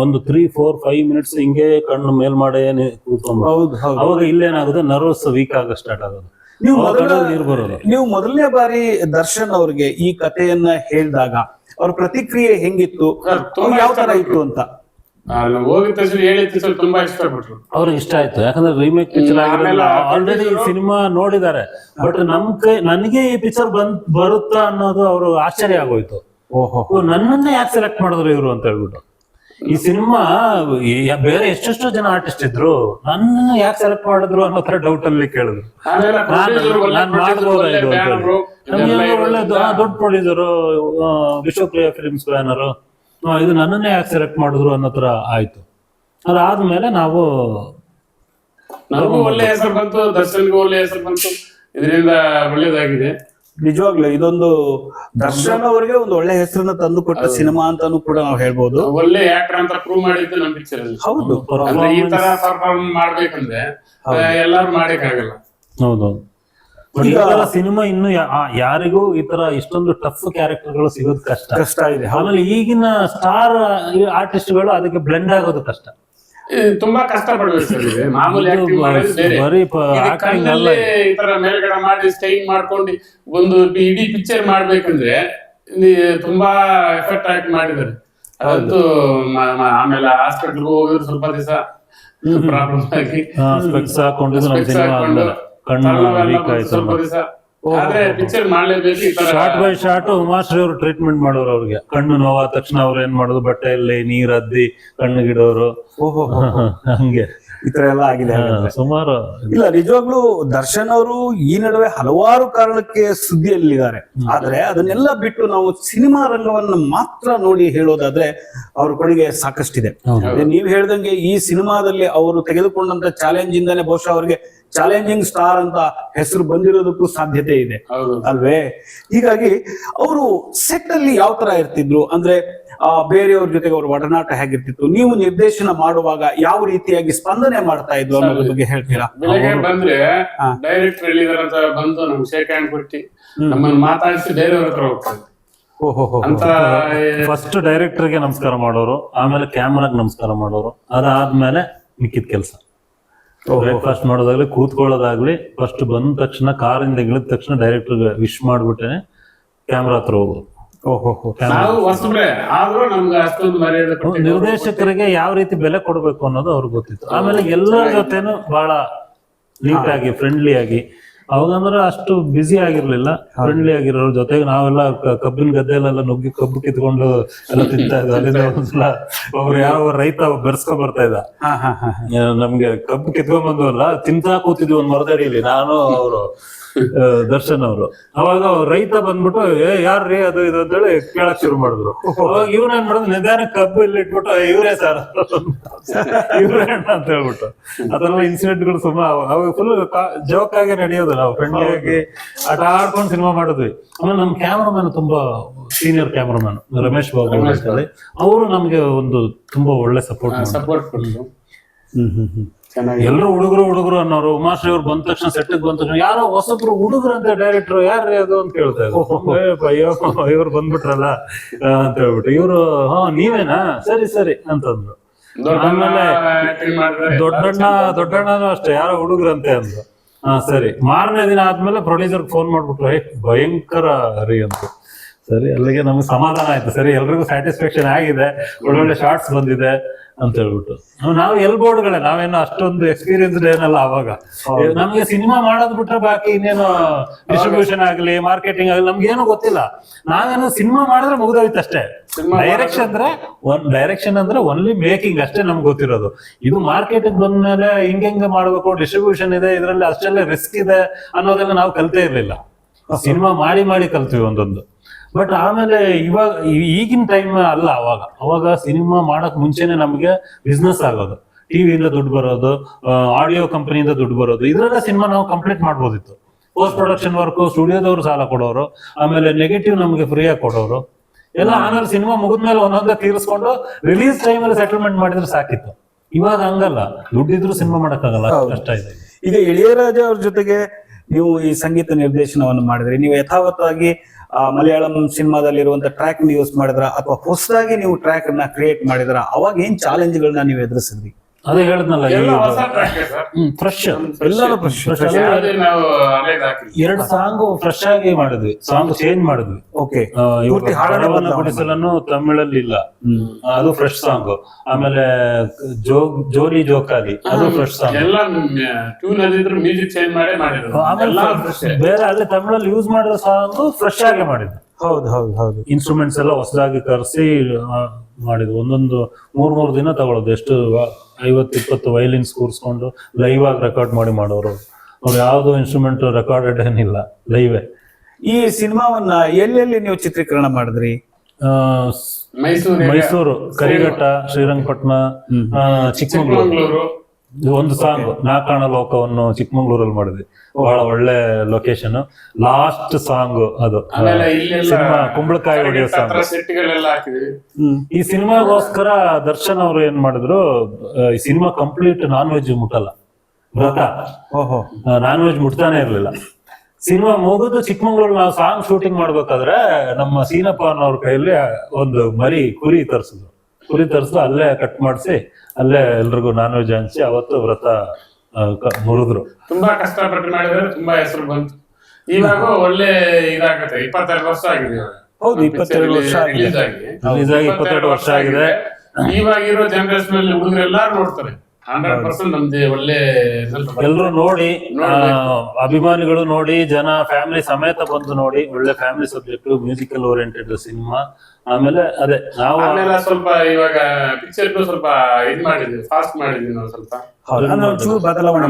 ಒಂದು 3-4-5 ಮಿನಿಟ್ಸ್ ಹಿಂಗೆ ಕಣ್ಣು ಮೇಲ್ಮಾಡೆ ಕೂತ್ಕೊಂಡು, ಹೌದು ಹೌದು. ಅವಾಗ ಇಲ್ಲೇನಾಗುತ್ತೆ, ನರ್ವಸ್ ವೀಕ್ ಆಗ ಸ್ಟಾರ್ಟ್ ಆಗೋದು, ನೀರು ಬರೋದು. ನೀವು ಮೊದಲನೇ ಬಾರಿ ದರ್ಶನ್ ಅವ್ರಿಗೆ ಈ ಕಥೆಯನ್ನ ಹೇಳಿದಾಗ ಅವ್ರ ಪ್ರತಿಕ್ರಿಯೆ ಹೆಂಗಿತ್ತು, ಯಾವ ತರ ಇತ್ತು ಅಂತ? ಹೋಗಿದ ತಕ್ಷಣ ಹೇಳಿದ ತಕ್ಷಣ ತುಂಬಾ ಇಷ್ಟಪಟ್ರು. ಅವ್ರಿಗೆ ಇಷ್ಟ ಆಯ್ತು, ಯಾಕಂದ್ರೆ ರೀಮೇಕ್ ಪಿಕ್ಚರ್ ಆಗಿರಲ್ಲ, ಆಲ್ರೆಡಿ ಸಿನಿಮಾ ನೋಡಿದ್ದಾರೆ. ಬಟ್ ನನಗೆ ಈ ಪಿಕ್ಚರ್ ಬರುತ್ತಾ ಅನ್ನೋದು ಅವರು ಆಶ್ಚರ್ಯ ಆಗೋಯ್ತು. ಓಹೋ, ನನ್ನನ್ನೇ ಯಾಕೆ ಸೆಲೆಕ್ಟ್ ಮಾಡಿದ್ರು ಇವರು ಅಂತ ಹೇಳ್ಬಿಟ್ಟು. ಈ ಸಿನಿಮಾ ಬೇರೆ ಎಷ್ಟೆಷ್ಟೋ ಜನ ಆರ್ಟಿಸ್ಟ್ ಇದ್ರು, ನನ್ನ ಯಾಕೆ ಸೆಲೆಕ್ಟ್ ಮಾಡಿದ್ರು ಅನ್ನೋ ತರ ಡೌಟ್ ಅಲ್ಲಿ ಕೇಳಿದ್ರು. ನಾನ್ ಮಾಡ್ಬೋದಾ ಇದು ಅಂತ ಹೇಳಿ. ಒಳ್ಳೆ ದೊಡ್ಡ ಪ್ರೊಡ್ಯೂಸರು, ವಿಶ್ವಪ್ರಿಯ ಫಿಲ್ಮ್ಸ್ ಬ್ಯಾನರು, ಇದು ನನ್ನನ್ನೇ ಯಾಕೆ ಸೆಲೆಕ್ಟ್ ಮಾಡಿದ್ರು ಅನ್ನೋ ತರ ಆಯ್ತು. ಅದಾದ್ಮೇಲೆ ನಾವು ನಮಗೂ ಒಳ್ಳೆ ಹೆಸರು ಬಂತು, ದರ್ಶನ್ಗೂ ಒಳ್ಳೆ ಹೆಸರು ಬಂತು, ಇದರಿಂದ ಒಳ್ಳೇದಾಗಿದೆ. ನಿಜವಾಗ್ಲೂ ಇದೊಂದು ದರ್ಶನ್ ಅವರಿಗೆ ಒಂದು ಒಳ್ಳೆ ಹೆಸರನ್ನ ತಂದು ಕೊಟ್ಟ ಸಿನಿಮಾ ಅಂತಾನು ಕೂಡ ನಾವು ಹೇಳ್ಬೋದು. ಒಳ್ಳೆ ಆಕ್ಟರ್ ಅಂತ ಪ್ರೂವ್ ಮಾಡಿದ್ದು ನಮ್ಮ ಪಿಕ್ಚರ್ ಅಲ್ಲಿ. ಹೌದು, ಅಂದ್ರೆ ಈ ತರ ಪರ್ಫಾರ್ಮ್ ಮಾಡ್ಬೇಕಂದ್ರೆ ಎಲ್ಲಾರು ಮಾಡಕ್ಕಾಗಲ್ಲ. ಹೌದೌದು. ಈ ತರ ಸಿನಿಮಾ ಇನ್ನು ಯಾರಿಗೂ ಈ ತರ ಇಷ್ಟೊಂದು ಟಫ್ ಕ್ಯಾರೆಕ್ಟರ್ಗಳು ಸಿಗೋದು ಕಷ್ಟ ಇದೆ. ಆಮೇಲೆ ಈಗಿನ ಸ್ಟಾರ್ ಆರ್ಟಿಸ್ಟ್ ಗಳು ಅದಕ್ಕೆ ಬ್ಲೆಂಡ್ ಆಗೋದು ಕಷ್ಟ, ತುಂಬಾ ಕಷ್ಟ ಪಡ್ಬೇಕು ಸರ್. ಇದೆ ಮಾಮೂಲಿ ಆಕ್ಟಿಂಗ್ ಮಾಡೋದು ಬೇರೆ, ಬರೀ ಕಣ್ಣಲ್ಲಿ ಈ ತರ ಮೇಲ್ಗಡೆ ಮಾಡಿ ಸ್ಟೈನ್ ಮಾಡ್ಕೊಂಡು ಒಂದು ಇಡೀ ಪಿಕ್ಚರ್ ಮಾಡ್ಬೇಕಂದ್ರೆ ತುಂಬಾ ಎಫೆಕ್ಟ್ ಆಗಿ ಮಾಡಿದ್ದಾರೆ. ಅದಂತೂ ಆಮೇಲೆ ಹಾಸ್ಪಿಟಲ್ ಹೋಗಿದ್ರು ಸ್ವಲ್ಪ ದಿವಸ ಪ್ರಾಬ್ಲಮ್ ಆಗಿ ಸ್ಪೆಕ್ಸ್ ಹಾಕೊಂಡಿದ್ದು ನಮ್ಮ ಸಿನಿಮಾ ಕಣ್ಣು ವೀಕ್ ಆಯ್ತು. ಸ್ವಲ್ಪ ದಿವಸ ಆದ್ರೆ ಪಿಕ್ಚರ್ ಮಾಡ್ಲೇಬೇಕು. ಈ ತರ ಶಾರ್ಟ್ ಬೈ ಶಾರ್ಟ್ ಉಮಾಶ್ರೀ ಅವರು ಟ್ರೀಟ್ಮೆಂಟ್ ಮಾಡೋರು. ಅವ್ರಿಗೆ ಕಣ್ಣು ನೋವಾದ ತಕ್ಷಣ ಅವ್ರು ಏನ್ ಮಾಡೋದು, ಬಟ್ಟೆಯಲ್ಲಿ ನೀರ್ ಅದ್ದಿ ಕಣ್ಣಿಗಿಡೋರು, ಹಂಗೆ ಈ ತರ ಎಲ್ಲ ಆಗಿದೆ ಸುಮಾರು. ಇಲ್ಲ, ನಿಜವಾಗ್ಲೂ ದರ್ಶನ್ ಅವರು ಈ ನಡುವೆ ಹಲವಾರು ಕಾರಣಕ್ಕೆ ಸುದ್ದಿಯಲ್ಲಿದ್ದಾರೆ. ಆದ್ರೆ ಅದನ್ನೆಲ್ಲ ಬಿಟ್ಟು ನಾವು ಸಿನಿಮಾ ರಂಗವನ್ನ ಮಾತ್ರ ನೋಡಿ ಹೇಳೋದಾದ್ರೆ ಅವ್ರ ಕೊಡುಗೆ ಸಾಕಷ್ಟಿದೆ. ನೀವ್ ಹೇಳ್ದಂಗೆ ಈ ಸಿನಿಮಾದಲ್ಲಿ ಅವರು ತೆಗೆದುಕೊಂಡಂತ ಚಾಲೆಂಜ್ ಇಂದಾನೆ ಬಹುಶಃ ಅವ್ರಿಗೆ ಚಾಲೆಂಜಿಂಗ್ ಸ್ಟಾರ್ ಅಂತ ಹೆಸರು ಬಂದಿರೋದಕ್ಕೂ ಸಾಧ್ಯತೆ ಇದೆ ಅಲ್ವೇ? ಹೀಗಾಗಿ ಅವರು ಸೆಟ್ ಅಲ್ಲಿ ಯಾವ ತರ ಇರ್ತಿದ್ರು, ಅಂದ್ರೆ ಬೇರೆಯವ್ರ ಜೊತೆಗೆ ಅವ್ರ ಒಡನಾಟ ಹೇಗಿರ್ತಿತ್ತು, ನೀವು ನಿರ್ದೇಶನ ಮಾಡುವಾಗ ಯಾವ ರೀತಿಯಾಗಿ ಸ್ಪಂದನೆ ಮಾಡ್ತಾ ಇದ್ರು ಅನ್ನೋದ್ರ ಬಗ್ಗೆ ಹೇಳ್ತೀರಾ? ಬೆಳಗ್ಗೆ ಬಂದ್ರೆ ಡೈರೆಕ್ಟರ್ ಹೇಳಿದಾರೆ ಅಂತ ಬಂದು ನಮ್ಗೆ ಶೇಕ್ ಹ್ಯಾಂಡ್ ಕೊಟ್ಟು ನಮ್ಮನ್ನು ಮಾತಾಡಿಸಿ ಬೇರೆಯವ್ರ ಹತ್ರ ಹೋಗ್ತಾರೆ. ಫಸ್ಟ್ ಡೈರೆಕ್ಟರ್ಗೆ ನಮಸ್ಕಾರ ಮಾಡೋರು, ಆಮೇಲೆ ಕ್ಯಾಮ್ರಾಗ್ ನಮಸ್ಕಾರ ಮಾಡೋರು, ಅದಾದ್ಮೇಲೆ ಮಿಕ್ಕಿದ ಕೆಲಸ. ಬ್ರೇಕ್ಫಾಸ್ಟ್ ಮಾಡೋದಾಗ್ಲಿ, ಕೂತ್ಕೊಳ್ಳೋದಾಗ್ಲಿ, ಫಸ್ಟ್ ಬಂದ ತಕ್ಷಣ ಕಾರಿಂದ ಇಳಿದ ತಕ್ಷಣ ಡೈರೆಕ್ಟರ್ ವಿಶ್ ಮಾಡ್ಬಿಟ್ಟೆ ಕ್ಯಾಮ್ರಾ ಹತ್ರ ಹೋಗೋದು. ನಿರ್ದೇಶಕರಿಗೆ ಯಾವ ರೀತಿ ಬೆಲೆ ಕೊಡ್ಬೇಕು ಅನ್ನೋದು ಅವ್ರಿಗೆ ಗೊತ್ತಿತ್ತು. ಆಮೇಲೆ ಎಲ್ಲರ ಜೊತೆನು ಬಹಳ ನೀಟ್ ಆಗಿ ಫ್ರೆಂಡ್ಲಿ ಆಗಿ, ಅವಾಗಂದ್ರೆ ಅಷ್ಟು ಬ್ಯುಸಿ ಆಗಿರ್ಲಿಲ್ಲ, ಫ್ರೆಂಡ್ಲಿ ಆಗಿರೋರ ಜೊತೆಗೆ ನಾವೆಲ್ಲ ಕಬ್ಬಿನ ಗದ್ದೆಲೆಲ್ಲ ನುಗ್ಗಿ ಕಬ್ಬು ಕಿತ್ಕೊಂಡು ಎಲ್ಲ ತಿಂತಾ ಇದ್ದ. ಅಲ್ಲಿಂದ ಒಂದ್ಸಲ ಒಬ್ರು ಯಾವ ರೈತ ಬೆರ್ಸ್ಕೊಂಡ್ ಬರ್ತಾ ಇದ್ದ, ನಮ್ಗೆ ಕಬ್ಬು ಕಿತ್ಕೊಂಡ್ ಬಂದ್ವಲ್ಲ, ತಿಂತಾ ಕೂತಿದ್ವಿ ಒಂದ್ ಮರದಡಿಯಲ್ಲಿ ನಾನು ಅವರು ದರ್ಶನ್ ಅವರು. ಅವಾಗ ರೈತ ಬಂದ್ಬಿಟ್ಟು ಯಾರ್ರೀ ಅದು ಇದು ಅಂತ ಹೇಳಿ ಕೇಳಕ್ ಶುರು ಮಾಡಿದ್ರು. ಅವಾಗ ಇವ್ನ ಏನ್ ಮಾಡಿದ್ರು, ನಿಧಾನ ಕಬ್ಬು ಇಲ್ಲಿ ಇಟ್ಬಿಟ್ಟು ಇವ್ರೇ ಸರ್ ಇವ್ರೇ ಅಂತ ಹೇಳ್ಬಿಟ್ಟು ಅದೆಲ್ಲ ಇನ್ಸಿಡೆಂಟ್ ಗಳು ಸುಮಾರು. ಅವಾಗ ಫುಲ್ ಜೋಕ್ ಆಗಿ ನಡೆಯೋದು, ನಾವು ಫ್ರೆಂಡ್ಲಿ ಆಗಿ ಆಟ ಆಡ್ಕೊಂಡು ಸಿನಿಮಾ ಮಾಡಿದ್ವಿ. ಆಮೇಲೆ ನಮ್ ಕ್ಯಾಮ್ರಾಮನ್ ತುಂಬಾ ಸೀನಿಯರ್ ಕ್ಯಾಮ್ರಾಮನ್ ರಮೇಶ್ ಬಾಬು ಅಂತೇಳಿ, ಅವರು ನಮ್ಗೆ ಒಂದು ತುಂಬಾ ಒಳ್ಳೆ ಸಪೋರ್ಟ್ ಕೊಟ್ಟರು. ಎಲ್ಲರೂ ಹುಡುಗರು ಅನ್ನೋರು. ಉಮಾಶ್ರೀ ಅವ್ರು ಬಂದ ತಕ್ಷಣ ಸೆಟ್ ಬಂದ ತಕ್ಷಣ ಯಾರೋ ಹೊಸಬ್ರು ಹುಡುಗರು ಅಂತ ಡೈರೆಕ್ಟರ್ ಯಾರ್ರೀ ಅದು ಅಂತ ಕೇಳ್ತಾ ಇದ್ರು. ಇವ್ರು ಬಂದ್ಬಿಟ್ರಲ್ಲ ಅಂತ ಹೇಳ್ಬಿಟ್ಟು ಇವ್ರು ನೀವೇನಾ, ಸರಿ ಅಂತಂದ್ರು. ಆಮೇಲೆ ದೊಡ್ಡಣ್ಣನು ಅಷ್ಟೇ ಯಾರೋ ಹುಡುಗರಂತೆ ಅಂದ್ರು. ಸರಿ. ಮಾರನೇ ದಿನ ಆದ್ಮೇಲೆ ಪ್ರೊಡ್ಯೂಸರ್ ಫೋನ್ ಮಾಡ್ಬಿಟ್ರು, ಭಯಂಕರ ರೀ ಅಂತ. ಸರಿ, ಅಲ್ಲಿಗೆ ನಮ್ಗೆ ಸಮಾಧಾನ ಆಯ್ತು. ಸರಿ, ಎಲ್ರಿಗೂ ಸ್ಯಾಟಿಸ್ಫ್ಯಾಕ್ಷನ್ ಆಗಿದೆ, ಒಳ್ಳೊಳ್ಳೆ ಶಾರ್ಟ್ಸ್ ಬಂದಿದೆ ಅಂತ ಹೇಳ್ಬಿಟ್ಟು. ನಾವು ಎಲ್ಬೋರ್ಡ್ಗಳೇ, ನಾವೇನೋ ಅಷ್ಟೊಂದು ಎಕ್ಸ್ಪೀರಿಯನ್ಸ್ಡ್ ಏನಲ್ಲ. ಅವಾಗ ನಮ್ಗೆ ಸಿನಿಮಾ ಮಾಡೋದ್ ಬಿಟ್ರೆ ಬಾಕಿ ಇನ್ನೇನು ಡಿಸ್ಟ್ರಿಬ್ಯೂಷನ್ ಆಗ್ಲಿ, ಮಾರ್ಕೆಟಿಂಗ್ ಆಗ್ಲಿ ನಮ್ಗೇನು ಗೊತ್ತಿಲ್ಲ. ನಾವೇನೋ ಸಿನಿಮಾ ಮಾಡಿದ್ರೆ ಮುಗ್ದೋಯ್ತು ಅಷ್ಟೇ. ಡೈರೆಕ್ಷನ್ ಅಂದ್ರೆ ಓನ್ಲಿ ಮೇಕಿಂಗ್ ಅಷ್ಟೇ ನಮ್ಗೆ ಗೊತ್ತಿರೋದು. ಇದು ಮಾರ್ಕೆಟಿಂಗ್ ಬಂದ್ಮೇಲೆ ಹಿಂಗೆ ಮಾಡ್ಬೇಕು, ಡಿಸ್ಟ್ರಿಬ್ಯೂಷನ್ ಇದೆ, ಇದ್ರಲ್ಲಿ ಅಷ್ಟೆಲ್ಲ ರಿಸ್ಕ್ ಇದೆ ಅನ್ನೋದೆಲ್ಲ ನಾವು ಕಲ್ತೇ ಇರ್ಲಿಲ್ಲ. ಸಿನಿಮಾ ಮಾಡಿ ಕಲ್ತೀವಿ ಒಂದೊಂದು. ಬಟ್ ಆಮೇಲೆ ಇವಾಗ ಈಗಿನ ಟೈಮ್ ಅಲ್ಲ, ಅವಾಗ ಸಿನಿಮಾ ಮಾಡಕ್ ಮುಂಚೆನೆ ನಮ್ಗೆ ಬಿಸ್ನೆಸ್ ಆಗೋದು, ಟಿವಿಯಿಂದ ದುಡ್ಡು ಬರೋದು, ಆಡಿಯೋ ಕಂಪನಿಯಿಂದ ದುಡ್ಡು ಬರೋದು, ಇದ್ರೆಲ್ಲ ಸಿನಿಮಾ ನಾವು ಕಂಪ್ಲೀಟ್ ಮಾಡ್ಬೋದಿತ್ತು. ಪೋಸ್ಟ್ ಪ್ರೊಡಕ್ಷನ್ ವರ್ಕ್ ಸ್ಟುಡಿಯೋದವ್ರು ಸಾಲ ಕೊಡೋರು, ಆಮೇಲೆ ನೆಗೆಟಿವ್ ನಮ್ಗೆ ಫ್ರೀ ಆಗಿ ಕೊಡೋರು ಎಲ್ಲ. ಆಮೇಲೆ ಸಿನಿಮಾ ಮುಗಿದ್ಮೇಲೆ ಒಂದೊಂದೇ ತೀರಿಸ್ಕೊಂಡು ರಿಲೀಸ್ ಟೈಮಲ್ಲಿ ಸೆಟಲ್ಮೆಂಟ್ ಮಾಡಿದ್ರೆ ಸಾಕಿತ್ತು. ಇವಾಗ ಹಂಗಲ್ಲ, ದುಡ್ಡಿದ್ರು ಸಿನಿಮಾ ಮಾಡಕ್ಕಾಗಲ್ಲ, ಅಷ್ಟ್ ಕಷ್ಟ ಇದೆ. ಈಗ ಇಳೆಯರಾಜ ಅವ್ರ ಜೊತೆಗೆ ನೀವು ಈ ಸಂಗೀತ ನಿರ್ದೇಶನವನ್ನು ಮಾಡಿದ್ರಿ, ನೀವು ಯಥಾವತ್ತಾಗಿ ಮಲಯಾಳಂ ಸಿನಿಮಾದಲ್ಲಿರುವಂತ ಟ್ರ್ಯಾಕ್ ಯೂಸ್ ಮಾಡಿದ್ರ ಅಥವಾ ಹೊಸದಾಗಿ ನೀವು ಟ್ರ್ಯಾಕ್ ಅನ್ನ ಕ್ರಿಯೇಟ್ ಮಾಡಿದ್ರ? ಅವಾಗ ಏನ್ ಚಾಲೆಂಜ್ಗಳನ್ನ ನೀವು ಎದುರಿಸಿದ್ರಿ? ಅದೇ ಹೇಳಿದ್ನಲ್ಲ, ಎಲ್ಲ ಹೊಸ track ಸರ್. ಫ್ರೆಶ್ ಎಲ್ಲಾನು fresh. ಯಾವುದೇ ನಾವು ಹಳೇದ್ ಹಾಕಿಲ್ಲ. 2 ಸಾಂಗ್ ಫ್ರೆಶ್ ಆಗಿ ಮಾಡಿದ್ವಿ, ಸಾಂಗ್ ಚೇಂಜ್ ಮಾಡಿದ್ವಿ. ಓಕೆ, ಇವಾಗ ಹಣವನ್ನ ಗುಡಿಸಲನ್ನು ತಮಿಳಲ್ಲಿ ಇಲ್ಲ, ಅದು ಫ್ರೆಶ್ ಸಾಂಗ್. ಆಮೇಲೆ ಜೋಲಿ ಜೋಕಾಲಿ ಅದು ಫ್ರೆಶ್ ಸಾಂಗ್. ಎಲ್ಲ ಟ್ಯೂನ್ ಅದಿದ್ರು ಮ್ಯೂಸಿಕ್ ಚೇಂಜ್ ಮಾಡೇ ಮಾಡಿದ್ರು. ಎಲ್ಲ fresh. ಬೇರೆ ಅಲ್ಲಿ ತಮಿಳಲ್ಲಿ ಯೂಸ್ ಮಾಡಿರೋ ಸಾಂಗ್ ಫ್ರೆಶ್ ಆಗಿ ಮಾಡಿದ್ದು. ಹೌದು ಹೌದು ಹೌದು. ಇನ್ಸ್ಟ್ರೂಮೆಂಟ್ಸ್ ಎಲ್ಲ ಹೊಸದಾಗಿ ಕರೆಸಿ ಮಾಡಿದ್ವು. ಒಂದೊಂದು 3 ದಿನ ತಗೊಳ್ಳೋದು. ಎಷ್ಟು 50-20 ವೈಲಿನ್ಸ್ ಕೂರಿಸ್ಕೊಂಡು ಲೈವ್ ಆಗಿ ರೆಕಾರ್ಡ್ ಮಾಡೋರು. ಅವ್ರು ಯಾವ್ದು ಇನ್ಸ್ಟ್ರೂಮೆಂಟ್ ರೆಕಾರ್ಡೆಡ್ ಏನಿಲ್ಲ, ಲೈವೇ. ಈ ಸಿನಿಮಾವನ್ನ ಎಲ್ಲೆಲ್ಲಿ ನೀವು ಚಿತ್ರೀಕರಣ ಮಾಡಿದ್ರಿ? ಮೈಸೂರು, ಕರಿಘಟ್ಟ, ಶ್ರೀರಂಗಪಟ್ಟಣ, ಚಿಕ್ಕಮಂಗ್ಳೂರು. ಚಿಕ್ಕಮಂಗ್ಳೂರು. ಒಂದು ಸಾಂಗ್ ನಾ ಕಾಣ ಲೋಕವನ್ನು ಚಿಕ್ಕಮಂಗ್ಳೂರಲ್ಲಿ ಮಾಡಿದ್ವಿ. ಬಹಳ ಒಳ್ಳೆ ಲೊಕೇಶನ್. ಲಾಸ್ಟ್ ಸಾಂಗ್ ಅದು ಆಮೇಲೆ ಇಲ್ಲೆಲ್ಲ ಸಿನಿಮಾ ಕುಂಬಳಕಾಯಿ ಹೊಡೆಯೋ ಸಾಂಗ್. ಸೆಟ್ಗಳೆಲ್ಲ ಹಾಕಿದ್ವಿ. ಈ ಸಿನಿಮಾಗೋಸ್ಕರ ದರ್ಶನ್ ಅವರು ಏನ್ ಮಾಡಿದ್ರು, ಈ ಸಿನಿಮಾ ಕಂಪ್ಲೀಟ್ ನಾನ್ ವೆಜ್ ಮುಟ್ಟಲ್ಲ, ವ್ರತ. ಓಹೋ, ನಾನ್ ವೆಜ್ ಮುಟ್ತಾನೆ ಇರ್ಲಿಲ್ಲ. ಸಿನಿಮಾ ಮುಗಿದು ಚಿಕ್ಕಮಂಗ್ಳೂರ್ ನಾವು ಸಾಂಗ್ ಶೂಟಿಂಗ್ ಮಾಡ್ಬೇಕಾದ್ರೆ ನಮ್ಮ ಸೀನಪ್ಪ ಅನ್ನೋರ್ ಕೈಯಲ್ಲಿ ಒಂದು ಕುರಿ ತರಿಸಿದ್ರು. ಅಲ್ಲೇ ಕಟ್ ಮಾಡಿಸಿ ಅಲ್ಲೇ ಎಲ್ರಿಗೂ ನಾನ್ ವೆಜ್ ಹಂಚಿ ಅವತ್ತು ವ್ರತ ಮುರಿದ್ರು. ತುಂಬಾ ಕಷ್ಟಪಟ್ಟು ಮಾಡಿದ್ರೆ ತುಂಬಾ ಹೆಸರು ಬಂತು. ಇವಾಗ ಒಳ್ಳೆ ಇದಾಗತ್ತೆ. 22 ವರ್ಷ ಆಗಿದೆ ಇವಾಗ. ಹೌದು, 22 ವರ್ಷ ಆಗಿದೆ. ರಿಲೀಸ್ ಆಗಿ 22 ವರ್ಷ ಆಗಿದೆ. ಇವಾಗಿರೋ ಜನರೇಷನ್ ಅಲ್ಲಿ ಹುಡುಗರೆಲ್ಲ ನೋಡ್ತಾರೆ. 100% ನಮ್ದು ಒಳ್ಳೆ ಎಲ್ರು ನೋಡಿ, ಅಭಿಮಾನಿಗಳು ನೋಡಿ, ಜನ ಫ್ಯಾಮಿಲಿ ಸಮೇತ ಬಂದು ನೋಡಿ. ಒಳ್ಳೆ family subject, musical oriented cinema. ಆಮೇಲೆ ಅದೇ ನಾವು ಆಮೇಲೆ ಸ್ವಲ್ಪ ಇವಾಗ ಪಿಕ್ಚರ್ ಸ್ವಲ್ಪ ಇದ್ ಮಾಡಿದ್ವಿ, ಫಾಸ್ಟ್ ಮಾಡಿದ್ವಿ ನಾವು. ಸ್ವಲ್ಪ ಚೂರು ಬದಲಾವಣೆ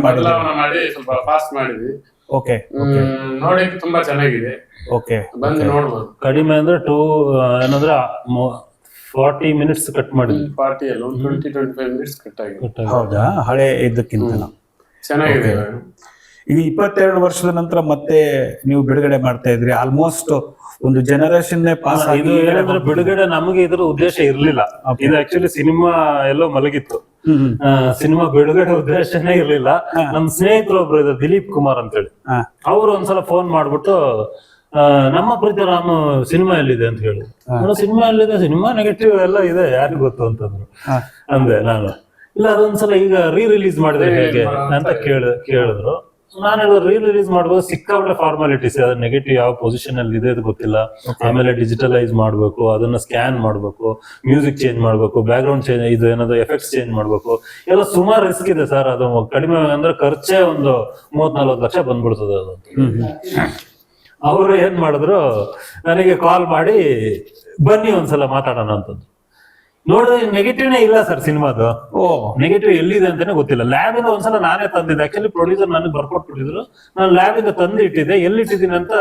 ಮಾಡಿ ಸ್ವಲ್ಪ ಫಾಸ್ಟ್ ಮಾಡಿದ್ವಿ. ಓಕೆ, ನೋಡಕ್ಕೆ ತುಂಬಾ ಚೆನ್ನಾಗಿದೆ. ಓಕೆ, ಬಂದು ನೋಡ್ಬೋದು. ಕಡಿಮೆ ಅಂದ್ರೆ ಏನಂದ್ರೆ 40 ಮಿನಿಟ್ಸ್ ಕಟ್ ಮಾಡಿದ್ವಿ. ಪಾರ್ಟಿಯಲ್ಲಿ 20-25 ಮಿನಿಟ್ಸ್ ಕಟ್ ಆಗಿದೆ. ಹೌದಾ? ಹಳೆ ಇದಕ್ಕಿಂತ ಚೆನ್ನಾಗಿದೆ. ಈಗ 22 ವರ್ಷದ ನಂತರ ಮತ್ತೆ ನೀವು ಬಿಡುಗಡೆ ಮಾಡ್ತಾ ಇದ್ರಿ. ಆಲ್ಮೋಸ್ಟ್ ಒಂದು ಜನರೇಷನ್ ಪಾಸ್ ಆಗಿ. ಇದು ಏನಂದ್ರೆ ಬಿಡುಗಡೆ ನಮಗೆ ಇದ್ರ ಉದ್ದೇಶ ಇರ್ಲಿಲ್ಲ. ಇದು ಆಕ್ಚುಲಿ ಸಿನಿಮಾ ಎಲ್ಲೋ ಮಲಗಿತ್ತು. ಸಿನಿಮಾ ಬಿಡುಗಡೆ ಉದ್ದೇಶನೇ ಇರ್ಲಿಲ್ಲ. ನಮ್ ಸ್ನೇಹಿತರು ಒಬ್ರು ಇದ್ದಾರೆ, ದಿಲೀಪ್ ಕುಮಾರ್ ಅಂತೇಳಿ. ಅವ್ರು ಒಂದ್ಸಲ ಫೋನ್ ಮಾಡ್ಬಿಟ್ಟು, ನಮ್ಮ ಪ್ರೀತಿ ರಾಮ ಸಿನಿಮಾ ಎಲ್ಲಿದೆ ಅಂತ ಹೇಳಿದ್ರು. ಸಿನಿಮಾ ಎಲ್ಲಿದೆ? ಸಿನಿಮಾ ನೆಗೆಟಿವ್ ಎಲ್ಲ ಇದೆ, ಯಾರಿಗೂ ಗೊತ್ತು ಅಂತಂದ್ರು. ಅಂದೆ ನಾನು, ಇಲ್ಲ ಅದೊಂದ್ಸಲ ಈಗ ರಿಲೀಸ್ ಮಾಡಿದ್ರೆ ಹೇಗೆ ಅಂತ ಕೇಳಿದ್ರು. ನಾನು ರಿಲೀಸ್ ಮಾಡುವಾಗ ಸಿಕ್ಕಾಪಟ್ಟೆ ಫಾರ್ಮಾಲಿಟೀಸ್. ಅದು ನೆಗೆಟಿವ್ ಯಾವ ಪೊಸಿಷನ್ ಅಲ್ಲಿ ಇದೆ ಅದು ಗೊತ್ತಿಲ್ಲ. ಆಮೇಲೆ ಡಿಜಿಟಲೈಸ್ ಮಾಡ್ಬೇಕು, ಅದನ್ನ ಸ್ಕ್ಯಾನ್ ಮಾಡ್ಬೇಕು, ಮ್ಯೂಸಿಕ್ ಚೇಂಜ್ ಮಾಡ್ಬೇಕು, ಬ್ಯಾಕ್ ಗ್ರೌಂಡ್ ಚೇಂಜ್, ಇದು ಏನಾದ್ರು ಎಫೆಕ್ಟ್ಸ್ ಚೇಂಜ್ ಮಾಡ್ಬೇಕು, ಎಲ್ಲ ಸುಮಾರು ರಿಸ್ಕ್ ಇದೆ ಸರ್. ಅದು ಕಡಿಮೆ ಅಂದ್ರೆ ಖರ್ಚೇ ಒಂದು 30-40 ಲಕ್ಷ ಬಂದ್ಬಿಡ್ತದೆ ಅದು. ಅವರು ಏನ್ ಮಾಡಿದ್ರು, ನನಗೆ ಕಾಲ್ ಮಾಡಿ ಬನ್ನಿ ಒಂದ್ಸಲ ಮಾತಾಡೋಣ ಅಂತಂದು. ನೋಡಿದ್ರೆ ನೆಗೆಟಿವ್ನೇ ಇಲ್ಲ ಸರ್ ಸಿನಿಮಾದು. ನೆಗೆಟಿವ್ ಎಲ್ಲಿದೆ ಅಂತಾನೆ ಗೊತ್ತಿಲ್ಲ. ಲ್ಯಾಬ್ ಇಂದ ಒಂದ್ಸಲ ನಾನೇ ತಂದಿದ್ದೆ. ಆಕ್ಚುಲಿ ಪ್ರೊಡ್ಯೂಸರ್ ನನಗೆ ಬರ್ಕೊಟ್ಬಿಟ್ಟಿದ್ರು. ನಾನು ಲ್ಯಾಬ್ ಇಂದ ತಂದು ಇಟ್ಟಿದ್ದೆ. ಎಲ್ಲಿಟ್ಟಿದ್ದೀನಿ ಅಂತ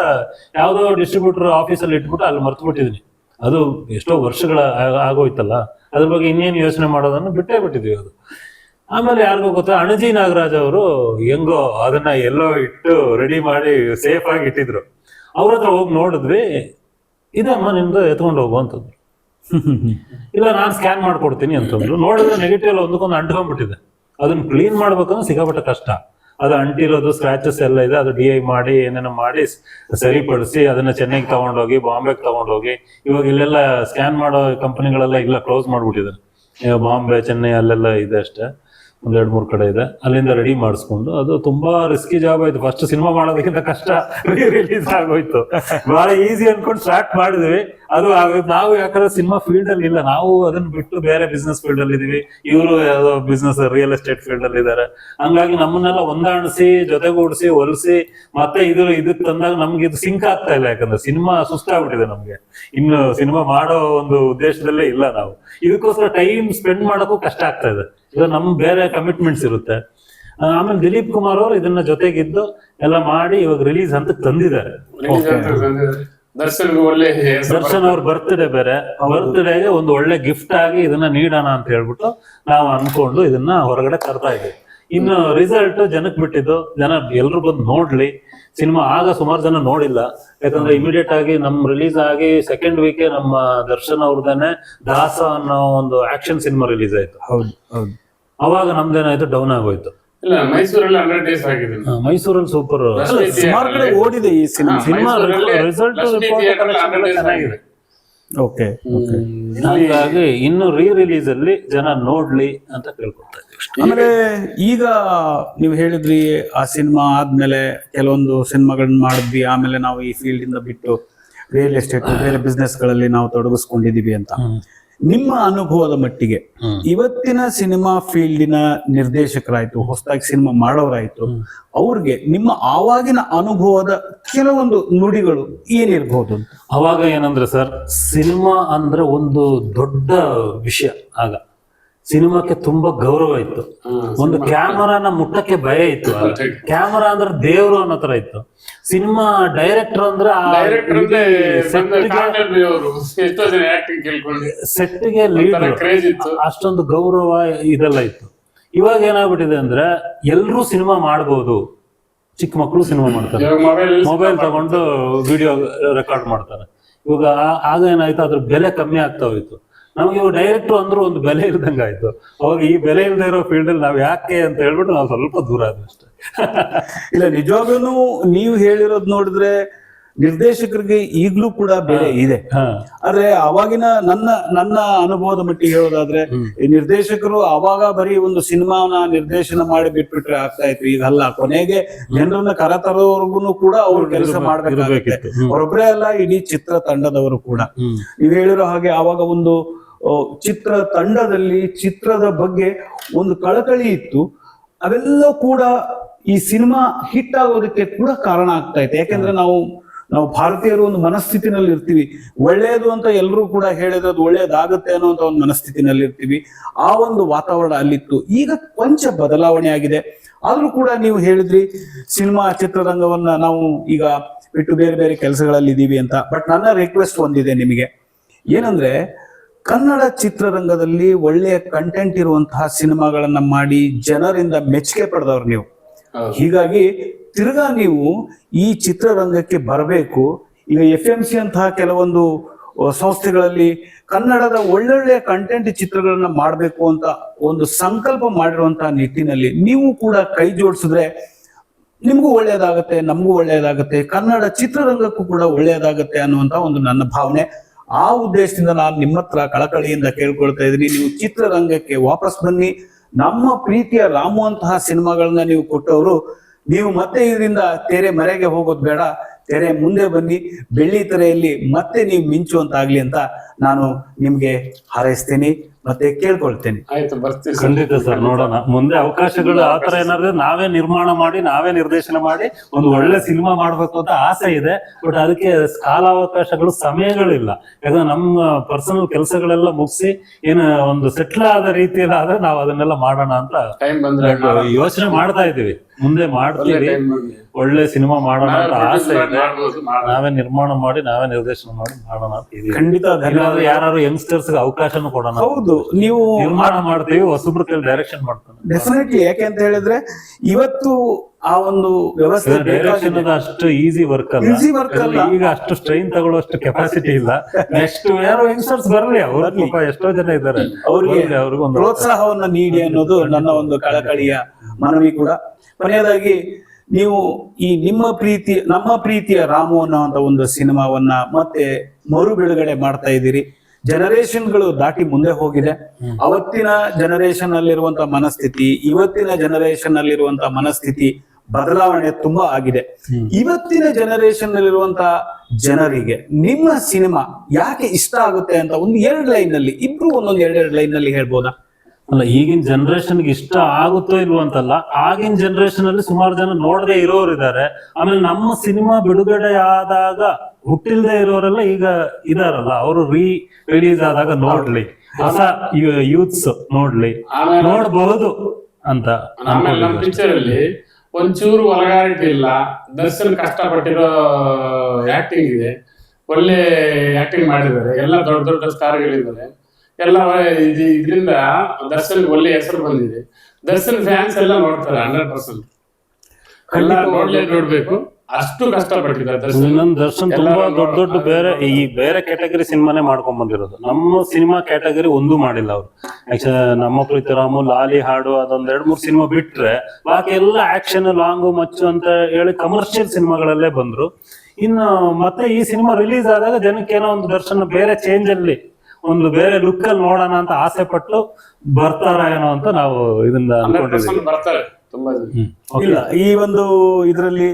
ಯಾವ್ದೋ ಡಿಸ್ಟ್ರಿಬ್ಯೂಟರ್ ಆಫೀಸಲ್ಲಿ ಇಟ್ಬಿಟ್ಟು ಅಲ್ಲಿ ಮರ್ತು ಬಿಟ್ಟಿದ್ದೀನಿ. ಅದು ಎಷ್ಟೋ ವರ್ಷಗಳ ಆಗೋಯ್ತಲ್ಲ, ಅದ್ರ ಬಗ್ಗೆ ಇನ್ನೇನು ಯೋಚನೆ ಮಾಡೋದನ್ನು ಬಿಟ್ಟೇ ಬಿಟ್ಟಿದ್ವಿ. ಅದು ಆಮೇಲೆ ಯಾರಿಗೂ ಗೊತ್ತಾ, ಅಣಜಿ ನಾಗರಾಜ್ ಅವರು ಹೆಂಗೋ ಅದನ್ನ ಎಲ್ಲೋ ಇಟ್ಟು ರೆಡಿ ಮಾಡಿ ಸೇಫ್ ಆಗಿ ಇಟ್ಟಿದ್ರು. ಅವ್ರ ಹತ್ರ ಹೋಗಿ ನೋಡಿದ್ವಿ, ಇದಮ್ಮ ನಿಮ್ದು ಎತ್ಕೊಂಡು ಹೋಗುವಂಥದ್ದು. ಇಲ್ಲ ನಾನು ಸ್ಕ್ಯಾನ್ ಮಾಡ್ಕೊಡ್ತೀನಿ ಅಂತಂದ್ರು. ನೋಡಿದ್ರೆ ನೆಗೆಟಿವ್ ಎಲ್ಲ ಒಂದಕ್ಕೊಂದು ಅಂಟ್ಕೊಂಡ್ಬಿಟ್ಟಿದೆ. ಅದನ್ನ ಕ್ಲೀನ್ ಮಾಡ್ಬೇಕಂದ್ರೆ ಸಿಕ್ಕಾಪಟ್ಟೆ ಕಷ್ಟ. ಅದು ಅಂಟಿರೋದು ಸ್ಕ್ರಾಚಸ್ ಎಲ್ಲ ಇದೆ. ಅದು DI ಮಾಡಿ ಏನೇನೋ ಮಾಡಿ ಸರಿಪಡಿಸಿ ಅದನ್ನ ಚೆನ್ನೈಗೆ ತಗೊಂಡೋಗಿ, ಬಾಂಬೆಗೆ ತಗೊಂಡೋಗಿ, ಇವಾಗ ಇಲ್ಲೆಲ್ಲ ಸ್ಕ್ಯಾನ್ ಮಾಡೋ ಕಂಪನಿಗಳೆಲ್ಲ ಇಲ್ಲ, ಕ್ಲೋಸ್ ಮಾಡ್ಬಿಟ್ಟಿದ್ದಾರೆ. ಬಾಂಬೆ, ಚೆನ್ನೈ ಅಲ್ಲೆಲ್ಲ ಇದೆ ಅಷ್ಟೇ, 1-2-3 ಕಡೆ ಇದೆ. ಅಲ್ಲಿಂದ ರೆಡಿ ಮಾಡಿಸ್ಕೊಂಡು, ಅದು ತುಂಬಾ ರಿಸ್ಕಿ ಜಾಬ್ ಆಯ್ತು. ಫಸ್ಟ್ ಸಿನಿಮಾ ಮಾಡೋದಕ್ಕಿಂತ ಕಷ್ಟ ರಿಲೀಸ್ ಆಗೋಯ್ತು. ಬಹಳ ಈಸಿ ಅನ್ಕೊಂಡು ಸ್ಟಾರ್ಟ್ ಮಾಡಿದ್ವಿ, ಅದು ಆಗೋಯ್ತು. ನಾವು ಯಾಕಂದ್ರೆ ಸಿನಿಮಾ ಫೀಲ್ಡ್ ಅಲ್ಲಿ ಇಲ್ಲ, ನಾವು ಅದನ್ನ ಬಿಟ್ಟು ಬೇರೆ ಬಿಸ್ನೆಸ್ ಫೀಲ್ಡ್ ಅಲ್ಲಿ ಇದೀವಿ. ಇವರು ಯಾವ್ದೋ ಬಿಸ್ನೆಸ್ ರಿಯಲ್ ಎಸ್ಟೇಟ್ ಫೀಲ್ಡ್ ಅಲ್ಲಿ ಇದ್ದಾರೆ. ಹಂಗಾಗಿ ನಮ್ಮನ್ನೆಲ್ಲ ಹೊಂದಾಣಿಸಿ, ಜೊತೆಗೂಡಿಸಿ, ಹೊಲಿಸಿ ಮತ್ತೆ ಇದಕ್ಕೆ ತಂದಾಗ ನಮ್ಗೆ ಇದು ಸಿಂಕ್ ಆಗ್ತಾ ಇಲ್ಲ. ಯಾಕಂದ್ರೆ ಸಿನಿಮಾ ಸುಸ್ತಾಗ್ಬಿಟ್ಟಿದೆ ನಮ್ಗೆ. ಇನ್ನು ಸಿನಿಮಾ ಮಾಡೋ ಒಂದು ಉದ್ದೇಶದಲ್ಲೇ ಇಲ್ಲ ನಾವು. ಇದಕ್ಕೋಸ್ಕರ ಟೈಮ್ ಸ್ಪೆಂಡ್ ಮಾಡೋಕ್ಕೂ ಕಷ್ಟ ಆಗ್ತಾ ಇದೆ. ಇದು ನಮ್ ಬೇರೆ ಕಮಿಟ್ಮೆಂಟ್ಸ್ ಇರುತ್ತೆ. ಆಮೇಲೆ ದಿಲೀಪ್ ಕುಮಾರ್ ಅವರು ಇದನ್ನ ಜೊತೆಗಿದ್ದು ಎಲ್ಲ ಮಾಡಿ ಇವಾಗ ರಿಲೀಸ್ ಅಂತ ತಂದಿದ್ದಾರೆ. ದರ್ಶನ್ ಅವ್ರ ಬರ್ತ್ಡೇ ಬೇರೆ, ಬರ್ತ್ಡೇಗೆ ಒಂದು ಒಳ್ಳೆ ಗಿಫ್ಟ್ ಆಗಿ ಇದನ್ನ ನೀಡೋಣ ಅಂತ ಹೇಳ್ಬಿಟ್ಟು ನಾವು ಅನ್ಕೊಂಡು ಇದನ್ನ ಹೊರಗಡೆ ತರ್ತಾ ಇದ್ದೀವಿ. ಇನ್ನು ರಿಸಲ್ಟ್ ಜನಕ್ಕೆ ಬಿಟ್ಟಿದ್ದು, ಜನ ಎಲ್ರು ಬಂದು ನೋಡ್ಲಿ. ಸಿನಿಮಾ ಆಗ ಸುಮಾರು ಜನ ನೋಡಿಲ್ಲ, ಯಾಕಂದ್ರೆ ಇಮಿಡಿಯೇಟ್ ಆಗಿ ನಮ್ ರಿಲೀಸ್ ಆಗಿ ಸೆಕೆಂಡ್ ವೀಕೆ ನಮ್ಮ ದರ್ಶನ್ ಅವ್ರದೇನೆ ದಾಸ ಅನ್ನೋ ಒಂದು ಆಕ್ಷನ್ ಸಿನಿಮಾ ರಿಲೀಸ್ ಆಯ್ತು. ಹೌದು ಹೌದು. ಅವಾಗ ನಮ್ದೇನಾಯ್ತು, ಡೌನ್ ಆಗೋಯ್ತು. ಇಲ್ಲ, ಮೈಸೂರಲ್ಲಿ 100 days ಆಗಿದ್ದೀನಿ. ಮೈಸೂರಲ್ಲಿ ಸೂಪರ್ ಸುಮಾರು ಕಡೆ ಓಡಿದೆ ಈ ಸಿನಿಮಾ. ರಿಸಲ್ಟ್ ಚೆನ್ನಾಗಿದೆ. ಓಕೆ. ಹಾಗಾಗಿ ಇನ್ನು ರಿಲೀಸ್ ಅಲ್ಲಿ ಜನ ನೋಡ್ಲಿ ಅಂತ ಕೇಳ್ಕೊಳ್ತಾ ಇದ್ದೀವಿ. ಆಮೇಲೆ ಈಗ ನೀವು ಹೇಳಿದ್ರಿ ಆ ಸಿನಿಮಾ ಆದ್ಮೇಲೆ ಕೆಲವೊಂದು ಸಿನಿಮಾಗಳನ್ನ ಮಾಡಿದ್ವಿ, ಆಮೇಲೆ ನಾವು ಈ ಫೀಲ್ಡ್ ಇಂದ ಬಿಟ್ಟು ರಿಯಲ್ ಎಸ್ಟೇಟ್ ಬೇರೆ ಬಿಸ್ನೆಸ್ ಗಳಲ್ಲಿ ನಾವು ತೊಡಗಿಸ್ಕೊಂಡಿದೀವಿ ಅಂತ. ನಿಮ್ಮ ಅನುಭವದ ಮಟ್ಟಿಗೆ ಇವತ್ತಿನ ಸಿನಿಮಾ ಫೀಲ್ಡಿನ ನಿರ್ದೇಶಕರಾಯ್ತು, ಹೊಸದಾಗಿ ಸಿನಿಮಾ ಮಾಡೋರಾಯ್ತು, ಅವ್ರಿಗೆ ನಿಮ್ಮ ಆವಾಗಿನ ಅನುಭವದ ಕೆಲವೊಂದು ನುಡಿಗಳು ಏನಿರ್ಬೋದು ಅಂತ? ಅವಾಗ ಏನಂದ್ರೆ ಸರ್, ಸಿನಿಮಾ ಅಂದ್ರೆ ಒಂದು ದೊಡ್ಡ ವಿಷಯ. ಆಗ ಸಿನಿಮಾಕ್ಕೆ ತುಂಬಾ ಗೌರವ ಇತ್ತು. ಒಂದು ಕ್ಯಾಮರಾನ ಮುಟ್ಟಕ್ಕೆ ಭಯ ಇತ್ತು. ಕ್ಯಾಮರಾ ಅಂದ್ರೆ ದೇವ್ರು ಅನ್ನೋ ತರ ಇತ್ತು. ಸಿನಿಮಾ ಡೈರೆಕ್ಟರ್ ಅಂದ್ರೆ ಸೆಟ್ಗೆ ಲೀಡರ್, ಅಷ್ಟೊಂದು ಗೌರವ ಇದೆಲ್ಲ ಇತ್ತು. ಇವಾಗ ಏನಾಗ್ಬಿಟ್ಟಿದೆ ಅಂದ್ರೆ ಎಲ್ರೂ ಸಿನಿಮಾ ಮಾಡ್ಬೋದು. ಚಿಕ್ಕ ಮಕ್ಕಳು ಸಿನಿಮಾ ಮಾಡ್ತಾರೆ, ಮೊಬೈಲ್ ತಗೊಂಡು ವಿಡಿಯೋ ರೆಕಾರ್ಡ್ ಮಾಡ್ತಾರೆ. ಇವಾಗ ಆಗ ಏನಾಯ್ತು, ಅದ್ರ ಬೆಲೆ ಕಮ್ಮಿ ಆಗ್ತಾ ಹೋಯ್ತು. ನಮ್ಗೆ ಇವಾಗ ಡೈರೆಕ್ಟರ್ ಅಂದ್ರೂ ಒಂದು ಬೆಲೆ ಇಲ್ದಂಗ ಆಯ್ತು. ಅವಾಗ ಈ ಬೆಲೆ ಇಲ್ಲದೆ ಇರೋ ಫೀಲ್ಡ್ ಅಲ್ಲಿ ನಾವ್ ಯಾಕೆ ಅಂತ ಹೇಳ್ಬಿಟ್ಟು ನಾವು ಸ್ವಲ್ಪ ದೂರ ಆದ್ವಿ ಅಷ್ಟೇ. ಇಲ್ಲ, ನಿಜವಾಗ್ಲೂ ನೀವು ಹೇಳಿರೋದ್ ನೋಡಿದ್ರೆ ನಿರ್ದೇಶಕರಿಗೆ ಈಗ್ಲೂ ಕೂಡ ಬೆಲೆ ಇದೆ. ಆದ್ರೆ ಅವಾಗಿನ ನನ್ನ ಅನುಭವದ ಮಟ್ಟಿಗೆ ಹೇಳೋದಾದ್ರೆ, ಈ ನಿರ್ದೇಶಕರು ಅವಾಗ ಬರೀ ಒಂದು ಸಿನಿಮಾನ ನಿರ್ದೇಶನ ಮಾಡಿ ಬಿಟ್ಬಿಟ್ರೆ ಆಗ್ತಾ ಇತ್ತು. ಈಗ ಅಲ್ಲ, ಕೊನೆಗೆ ಜನರನ್ನ ಕರೆತರೋರ್ಗು ಕೂಡ ಅವ್ರು ಕೆಲಸ ಮಾಡ್ಬೇಕಾಗುತ್ತೆ. ಅವರೊಬ್ಬರೇ ಅಲ್ಲ, ಇಡೀ ಚಿತ್ರ ತಂಡದವರು ಕೂಡ. ನೀವು ಹೇಳಿರೋ ಹಾಗೆ ಆವಾಗ ಒಂದು ಚಿತ್ರ ತಂಡದಲ್ಲಿ ಚಿತ್ರದ ಬಗ್ಗೆ ಒಂದು ಕಳಕಳಿ ಇತ್ತು. ಅವೆಲ್ಲ ಕೂಡ ಈ ಸಿನಿಮಾ ಹಿಟ್ ಆಗೋದಕ್ಕೆ ಕೂಡ ಕಾರಣ ಆಗ್ತಾ ಇತ್ತು. ಯಾಕೆಂದ್ರೆ ನಾವು ಭಾರತೀಯರು ಒಂದು ಮನಸ್ಥಿತಿನಲ್ಲಿ ಇರ್ತೀವಿ. ಒಳ್ಳೆಯದು ಅಂತ ಎಲ್ಲರೂ ಕೂಡ ಹೇಳಿದ್ರೆ ಅದು ಒಳ್ಳೇದಾಗುತ್ತೆ ಅನ್ನೋಂಥ ಒಂದು ಮನಸ್ಥಿತಿನಲ್ಲಿ ಇರ್ತೀವಿ. ಆ ಒಂದು ವಾತಾವರಣ ಅಲ್ಲಿತ್ತು. ಈಗ ಕೊಂಚ ಬದಲಾವಣೆ ಆಗಿದೆ. ಆದ್ರೂ ಕೂಡ ನೀವು ಹೇಳಿದ್ರಿ ಸಿನಿಮಾ ಚಿತ್ರರಂಗವನ್ನ ನಾವು ಈಗ ಬಿಟ್ಟು ಬೇರೆ ಬೇರೆ ಕೆಲಸಗಳಲ್ಲಿ ಇದ್ದೀವಿ ಅಂತ. ಬಟ್ ನನ್ನ ರಿಕ್ವೆಸ್ಟ್ ಒಂದಿದೆ ನಿಮಗೆ, ಏನಂದ್ರೆ ಕನ್ನಡ ಚಿತ್ರರಂಗದಲ್ಲಿ ಒಳ್ಳೆಯ ಕಂಟೆಂಟ್ ಇರುವಂತಹ ಸಿನಿಮಾಗಳನ್ನ ಮಾಡಿ ಜನರಿಂದ ಮೆಚ್ಚುಗೆ ಪಡೆದವ್ರು ನೀವು. ಹೀಗಾಗಿ ತಿರ್ಗಾ ನೀವು ಈ ಚಿತ್ರರಂಗಕ್ಕೆ ಬರಬೇಕು. ಈಗ FMC ಅಂತಹ ಕೆಲವೊಂದು ಸಂಸ್ಥೆಗಳಲ್ಲಿ ಕನ್ನಡದ ಒಳ್ಳೊಳ್ಳೆಯ ಕಂಟೆಂಟ್ ಚಿತ್ರಗಳನ್ನ ಮಾಡಬೇಕು ಅಂತ ಒಂದು ಸಂಕಲ್ಪ ಮಾಡಿರುವಂತಹ ನಿಟ್ಟಿನಲ್ಲಿ ನೀವು ಕೂಡ ಕೈ ಜೋಡಿಸಿದ್ರೆ ನಿಮಗೂ ಒಳ್ಳೆಯದಾಗತ್ತೆ, ನಮಗೂ ಒಳ್ಳೆಯದಾಗತ್ತೆ, ಕನ್ನಡ ಚಿತ್ರರಂಗಕ್ಕೂ ಕೂಡ ಒಳ್ಳೆಯದಾಗತ್ತೆ ಅನ್ನುವಂತ ಒಂದು ನನ್ನ ಭಾವನೆ. ಆ ಉದ್ದೇಶದಿಂದ ನಾನು ನಿಮ್ಮ ಹತ್ರ ಕಳಕಳಿಯಿಂದ ಕೇಳ್ಕೊಳ್ತಾ ಇದ್ದೀನಿ, ನೀವು ಚಿತ್ರರಂಗಕ್ಕೆ ವಾಪಸ್ ಬನ್ನಿ. ನಮ್ಮ ಪ್ರೀತಿಯ ರಾಮು ಅಂತಹ ಸಿನಿಮಾಗಳನ್ನ ನೀವು ಕೊಟ್ಟವರು, ನೀವು ಮತ್ತೆ ಇದರಿಂದ ತೆರೆ ಮರೆಗೆ ಹೋಗೋದು ಬೇಡ, ತೆರೆ ಮುಂದೆ ಬನ್ನಿ, ಬೆಳ್ಳಿ ತೆರೆಯಲ್ಲಿ ಮತ್ತೆ ನೀವು ಮಿಂಚುವಂತಾಗ್ಲಿ ಅಂತ ನಾನು ನಿಮ್ಗೆ ಹಾರೈಸ್ತೇನೆ ಮತ್ತೆ ಕೇಳ್ಕೊಳ್ತೇನೆ. ಆಯ್ತು, ಬರ್ತೀವಿ. ಖಂಡಿತ ಸರ್, ನೋಡೋಣ ಮುಂದೆ ಅವಕಾಶಗಳು ಆತರ ಏನಾದ್ರೆ ನಾವೇ ನಿರ್ಮಾಣ ಮಾಡಿ ನಾವೇ ನಿರ್ದೇಶನ ಮಾಡಿ ಒಂದು ಒಳ್ಳೆ ಸಿನಿಮಾ ಮಾಡ್ಬೇಕು ಅಂತ ಆಸೆ ಇದೆ. ಬಟ್ ಅದಕ್ಕೆ ಕಾಲಾವಕಾಶಗಳು, ಸಮಯಗಳಿಲ್ಲ. ಯಾಕಂದ್ರೆ ನಮ್ಮ ಪರ್ಸನಲ್ ಕೆಲಸಗಳೆಲ್ಲ ಮುಗಿಸಿ ಏನು ಒಂದು ಸೆಟ್ಲ್ ಆದ ರೀತಿಯಲ್ಲಿ ಆದ್ರೆ ನಾವು ಅದನ್ನೆಲ್ಲ ಮಾಡೋಣ ಅಂತ ಟೈಮ್ ಬಂದ್ರೆ ಯೋಚನೆ ಮಾಡ್ತಾ ಇದೀವಿ. ಮುಂದೆ ಮಾಡ್ತೀವಿ, ಒಳ್ಳೆ ಸಿನಿಮಾ ಮಾಡೋಣ ಅಂತ ಆಸೆ ಇದೆ. ನಾವೇ ನಿರ್ಮಾಣ ಮಾಡಿ ನಾವೇ ನಿರ್ದೇಶನ ಮಾಡಿ ಮಾಡೋಣ ಅಂತ ಇದೀವಿ. ಖಂಡಿತ ಧನ್ಯವಾದ. ಯಾರು ಯಂಗ್ಸ್ಟರ್ಸ್ ಅವಕಾಶನೂ ಕೊಡೋಣ. ಹೌದು, ನೀವು ನಿರ್ಮಾಣ ಮಾಡ್ತೀವಿ, ಹೊಸಬ್ರ ಕೈಲಿ ಡೈರೆಕ್ಷನ್ ಮಾಡ್ತಾನೆ. ಡೆಫಿನೆಟ್ಲಿ. ಯಾಕೆ ಅಂತ ಹೇಳಿದ್ರೆ ಇವತ್ತು ಆ ಒಂದು ವ್ಯವಸ್ಥೆ ಡೈರೆಕ್ಷನ್ ಅಷ್ಟು ಈಸಿ ವರ್ಕ್ ಅಲ್ಲ. ಈಗ ಅಷ್ಟು ಸ್ಟ್ರೈನ್ ತಗೊಳ್ಳೋಷ್ಟು ಕೆಪಾಸಿಟಿ ಇಲ್ಲ. ನೆಕ್ಸ್ಟ್ ಯಾರೋ ಯಂಗ್ಸ್ಟರ್ಸ್ ಬರಲಿ, ಅವ್ರ ಎಷ್ಟೋ ಜನ ಇದ್ದಾರೆ, ಅವ್ರಿಗೆ ಒಂದು ಪ್ರೋತ್ಸಾಹವನ್ನ ನೀಡಿ ಅನ್ನೋದು ನನ್ನ ಒಂದು ಕಳಕಳಿಯ ಮನವಿ ಕೂಡ. ಕೊನೆಯದಾಗಿ ನೀವು ಈ ನಮ್ಮ ಪ್ರೀತಿಯ ರಾಮು ಅನ್ನುವಂತ ಒಂದು ಸಿನಿಮಾವನ್ನ ಮತ್ತೆ ಮರು ಬಿಡುಗಡೆ ಮಾಡ್ತಾ ಇದ್ದೀರಿ. ಜನರೇಷನ್ಗಳು ದಾಟಿ ಮುಂದೆ ಹೋಗಿದೆ. ಅವತ್ತಿನ ಜನರೇಷನ್ ಅಲ್ಲಿರುವಂತಹ ಮನಸ್ಥಿತಿ, ಇವತ್ತಿನ ಜನರೇಷನ್ ಅಲ್ಲಿರುವಂತಹ ಮನಸ್ಥಿತಿ ಬದಲಾವಣೆ ತುಂಬಾ ಆಗಿದೆ. ಇವತ್ತಿನ ಜನರೇಷನ್ ನಲ್ಲಿರುವಂತಹ ಜನರಿಗೆ ನಿಮ್ಮ ಸಿನಿಮಾ ಯಾಕೆ ಇಷ್ಟ ಆಗುತ್ತೆ ಅಂತ ಒಂದು 2 ಲೈನ್ ನಲ್ಲಿ, ಇಬ್ರು ಒಂದೊಂದು 2 ಲೈನ್ ನಲ್ಲಿ ಹೇಳ್ಬೋದಾ? ಅಲ್ಲ, ಈಗಿನ ಜನರೇಷನ್ಗೆ ಇಷ್ಟ ಆಗುತ್ತೋ ಇಲ್ವೋ ಅಂತಲ್ಲ, ಆಗಿನ ಜನರೇಷನ್ ಅಲ್ಲಿ ಸುಮಾರು ಜನ ನೋಡದೆ ಇರೋರು ಇದ್ದಾರೆ. ಆಮೇಲೆ ನಮ್ಮ ಸಿನಿಮಾ ಬಿಡುಗಡೆ ಆದಾಗ ಹುಟ್ಟಿಲ್ದೆ ಇರೋರೆಲ್ಲ ಈಗ ಇದಾರಲ್ಲ, ಅವರು ರಿಲೀಸ್ ಆದಾಗ ನೋಡ್ಲಿ, ಹೊಸ ಯೂತ್ಸ್ ನೋಡ್ಲಿ, ನೋಡ್ಬಹುದು ಅಂತ. ಆಮೇಲೆ ನಮ್ಮ ಪಿಕ್ಚರ್ ಅಲ್ಲಿ ಒಂಚೂರು ವಲ್ಗಾರಿಟಿ ಇಲ್ಲ. ದರ್ಶನ್ ಕಷ್ಟಪಟ್ಟಿರೋ ಆಕ್ಟಿಂಗ್ ಇದೆ, ಒಳ್ಳೆ ಆಕ್ಟಿಂಗ್ ಮಾಡಿದ್ದಾರೆ. ಎಲ್ಲ ದೊಡ್ಡ ದೊಡ್ಡ ಸ್ಟಾರ್ಗಳಿದ್ದಾರೆ. ಎಲ್ಲ ಇದರಿಂದ ದರ್ಶನ್ ಒಳ್ಳೆ ಹೆಸರು ಬಂದಿದೆ. ದರ್ಶನ್ ಫ್ಯಾನ್ಸ್ ಎಲ್ಲ ನೋಡ್ತಾರೆ 100%. ಎಲ್ಲ ನೋಡ್ಬೇಕು. ಅಷ್ಟು ಕಷ್ಟಪಟ್ಟಿದ್ದಾರೆ ದರ್ಶನ್. ಇನ್ನೊಂದು ದರ್ಶನ್ ತುಂಬಾ ದೊಡ್ಡ ದೊಡ್ಡ ಬೇರೆ ಕ್ಯಾಟಗರಿ ಸಿನಿಮಾನೇ ಮಾಡ್ಕೊಂಡ್ ಬಂದಿರೋದು. ನಮ್ಮ ಸಿನಿಮಾ ಕ್ಯಾಟಗರಿ ಒಂದು ಮಾಡಿಲ್ಲ ಅವ್ರು. ನಮ್ಮ ಪ್ರೀತಿ ರಾಮು, ಲಾಲಿ ಹಾಡು ಅದೊಂದ್ 2-3 ಸಿನಿಮಾ ಬಿಟ್ರೆ ಬಾಕಿ ಎಲ್ಲ ಆಕ್ಷನ್, ಲಾಂಗು, ಮಚ್ಚು ಅಂತ ಹೇಳಿ ಕಮರ್ಷಿಯಲ್ ಸಿನಿಮಾಗಳಲ್ಲೇ ಬಂದ್ರು. ಇನ್ನು ಮತ್ತೆ ಈ ಸಿನಿಮಾ ರಿಲೀಸ್ ಆದಾಗ ಜನಕ್ಕೆ ಏನೋ ಒಂದು ದರ್ಶನ್ ಬೇರೆ ಚೇಂಜ್ ಅಲ್ಲಿ, ಒಂದು ಬೇರೆ ಲುಕ್ ಅಲ್ಲಿ ನೋಡೋಣ ಅಂತ ಆಸೆ ಪಟ್ಟು ಬರ್ತಾರ ಏನೋ ಅಂತ ನಾವು ಇದನ್ನ ಅನ್ಕೊಂಡಿದ್ದೀವಿ. ಬರ್ತಾರೆ ತುಂಬಾ ಜನ. ಇಲ್ಲ, ಈ ಒಂದು ಇದರಲ್ಲಿ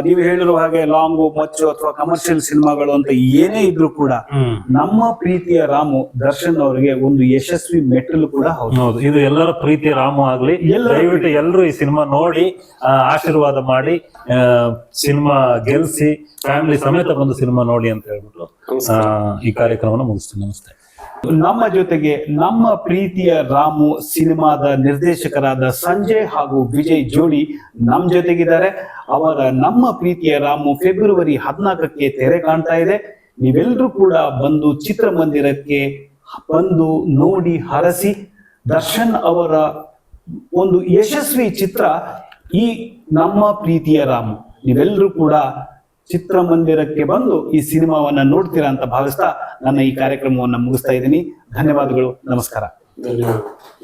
ನೀವು ಹೇಳಿರುವ ಹಾಗೆ ಲಾಂಗು, ಮಚ್ಚು ಅಥವಾ ಕಮರ್ಷಿಯಲ್ ಸಿನಿಮಾಗಳು ಅಂತ ಏನೇ ಇದ್ರೂ ಕೂಡ ನಮ್ಮ ಪ್ರೀತಿಯ ರಾಮು ದರ್ಶನ್ ಅವರಿಗೆ ಒಂದು ಯಶಸ್ವಿ ಮೆಟ್ಟಲು ಕೂಡ ಹೌದು. ಹೌದು, ಇದು ಎಲ್ಲರ ಪ್ರೀತಿಯ ರಾಮು ಆಗ್ಲಿ. ದಯವಿಟ್ಟು ಎಲ್ಲರೂ ಈ ಸಿನಿಮಾ ನೋಡಿ ಆಶೀರ್ವಾದ ಮಾಡಿ, ಸಿನಿಮಾ ಗೆಲ್ಸಿ, ಫ್ಯಾಮಿಲಿ ಸಮೇತ ಬಂದು ಸಿನಿಮಾ ನೋಡಿ ಅಂತ ಹೇಳ್ಬಿಟ್ಟು ಈ ಕಾರ್ಯಕ್ರಮನ ಮುಗಿಸ್ತೀನಿ. ನಮಸ್ತೆ. ನಮ್ಮ ಜೊತೆಗೆ ನಮ್ಮ ಪ್ರೀತಿಯ ರಾಮು ಸಿನಿಮಾದ ನಿರ್ದೇಶಕರಾದ ಸಂಜಯ್ ಹಾಗೂ ವಿಜಯ್ ಜೋಡಿ ನಮ್ಮ ಜೊತೆಗಿದ್ದಾರೆ. ಅವರ ನಮ್ಮ ಪ್ರೀತಿಯ ರಾಮು ಫೆಬ್ರವರಿ 14ಕ್ಕೆ ತೆರೆ ಕಾಣ್ತಾ ಇದೆ. ನೀವೆಲ್ಲರೂ ಕೂಡ ಬಂದು ಚಿತ್ರಮಂದಿರಕ್ಕೆ ಬಂದು ನೋಡಿ ಹರಸಿ. ದರ್ಶನ್ ಅವರ ಒಂದು ಯಶಸ್ವಿ ಚಿತ್ರ ಈ ನಮ್ಮ ಪ್ರೀತಿಯ ರಾಮು. ನೀವೆಲ್ಲರೂ ಕೂಡ ಚಿತ್ರಮಂದಿರಕ್ಕೆ ಬಂದು ಈ ಸಿನಿಮಾವನ್ನ ನೋಡ್ತೀರಾ ಅಂತ ಭಾವಿಸ್ತಾ ನನ್ನ ಈ ಕಾರ್ಯಕ್ರಮವನ್ನ ಮುಗಿಸ್ತಾ ಇದ್ದೀನಿ. ಧನ್ಯವಾದಗಳು, ನಮಸ್ಕಾರ. ಧನ್ಯವಾದ.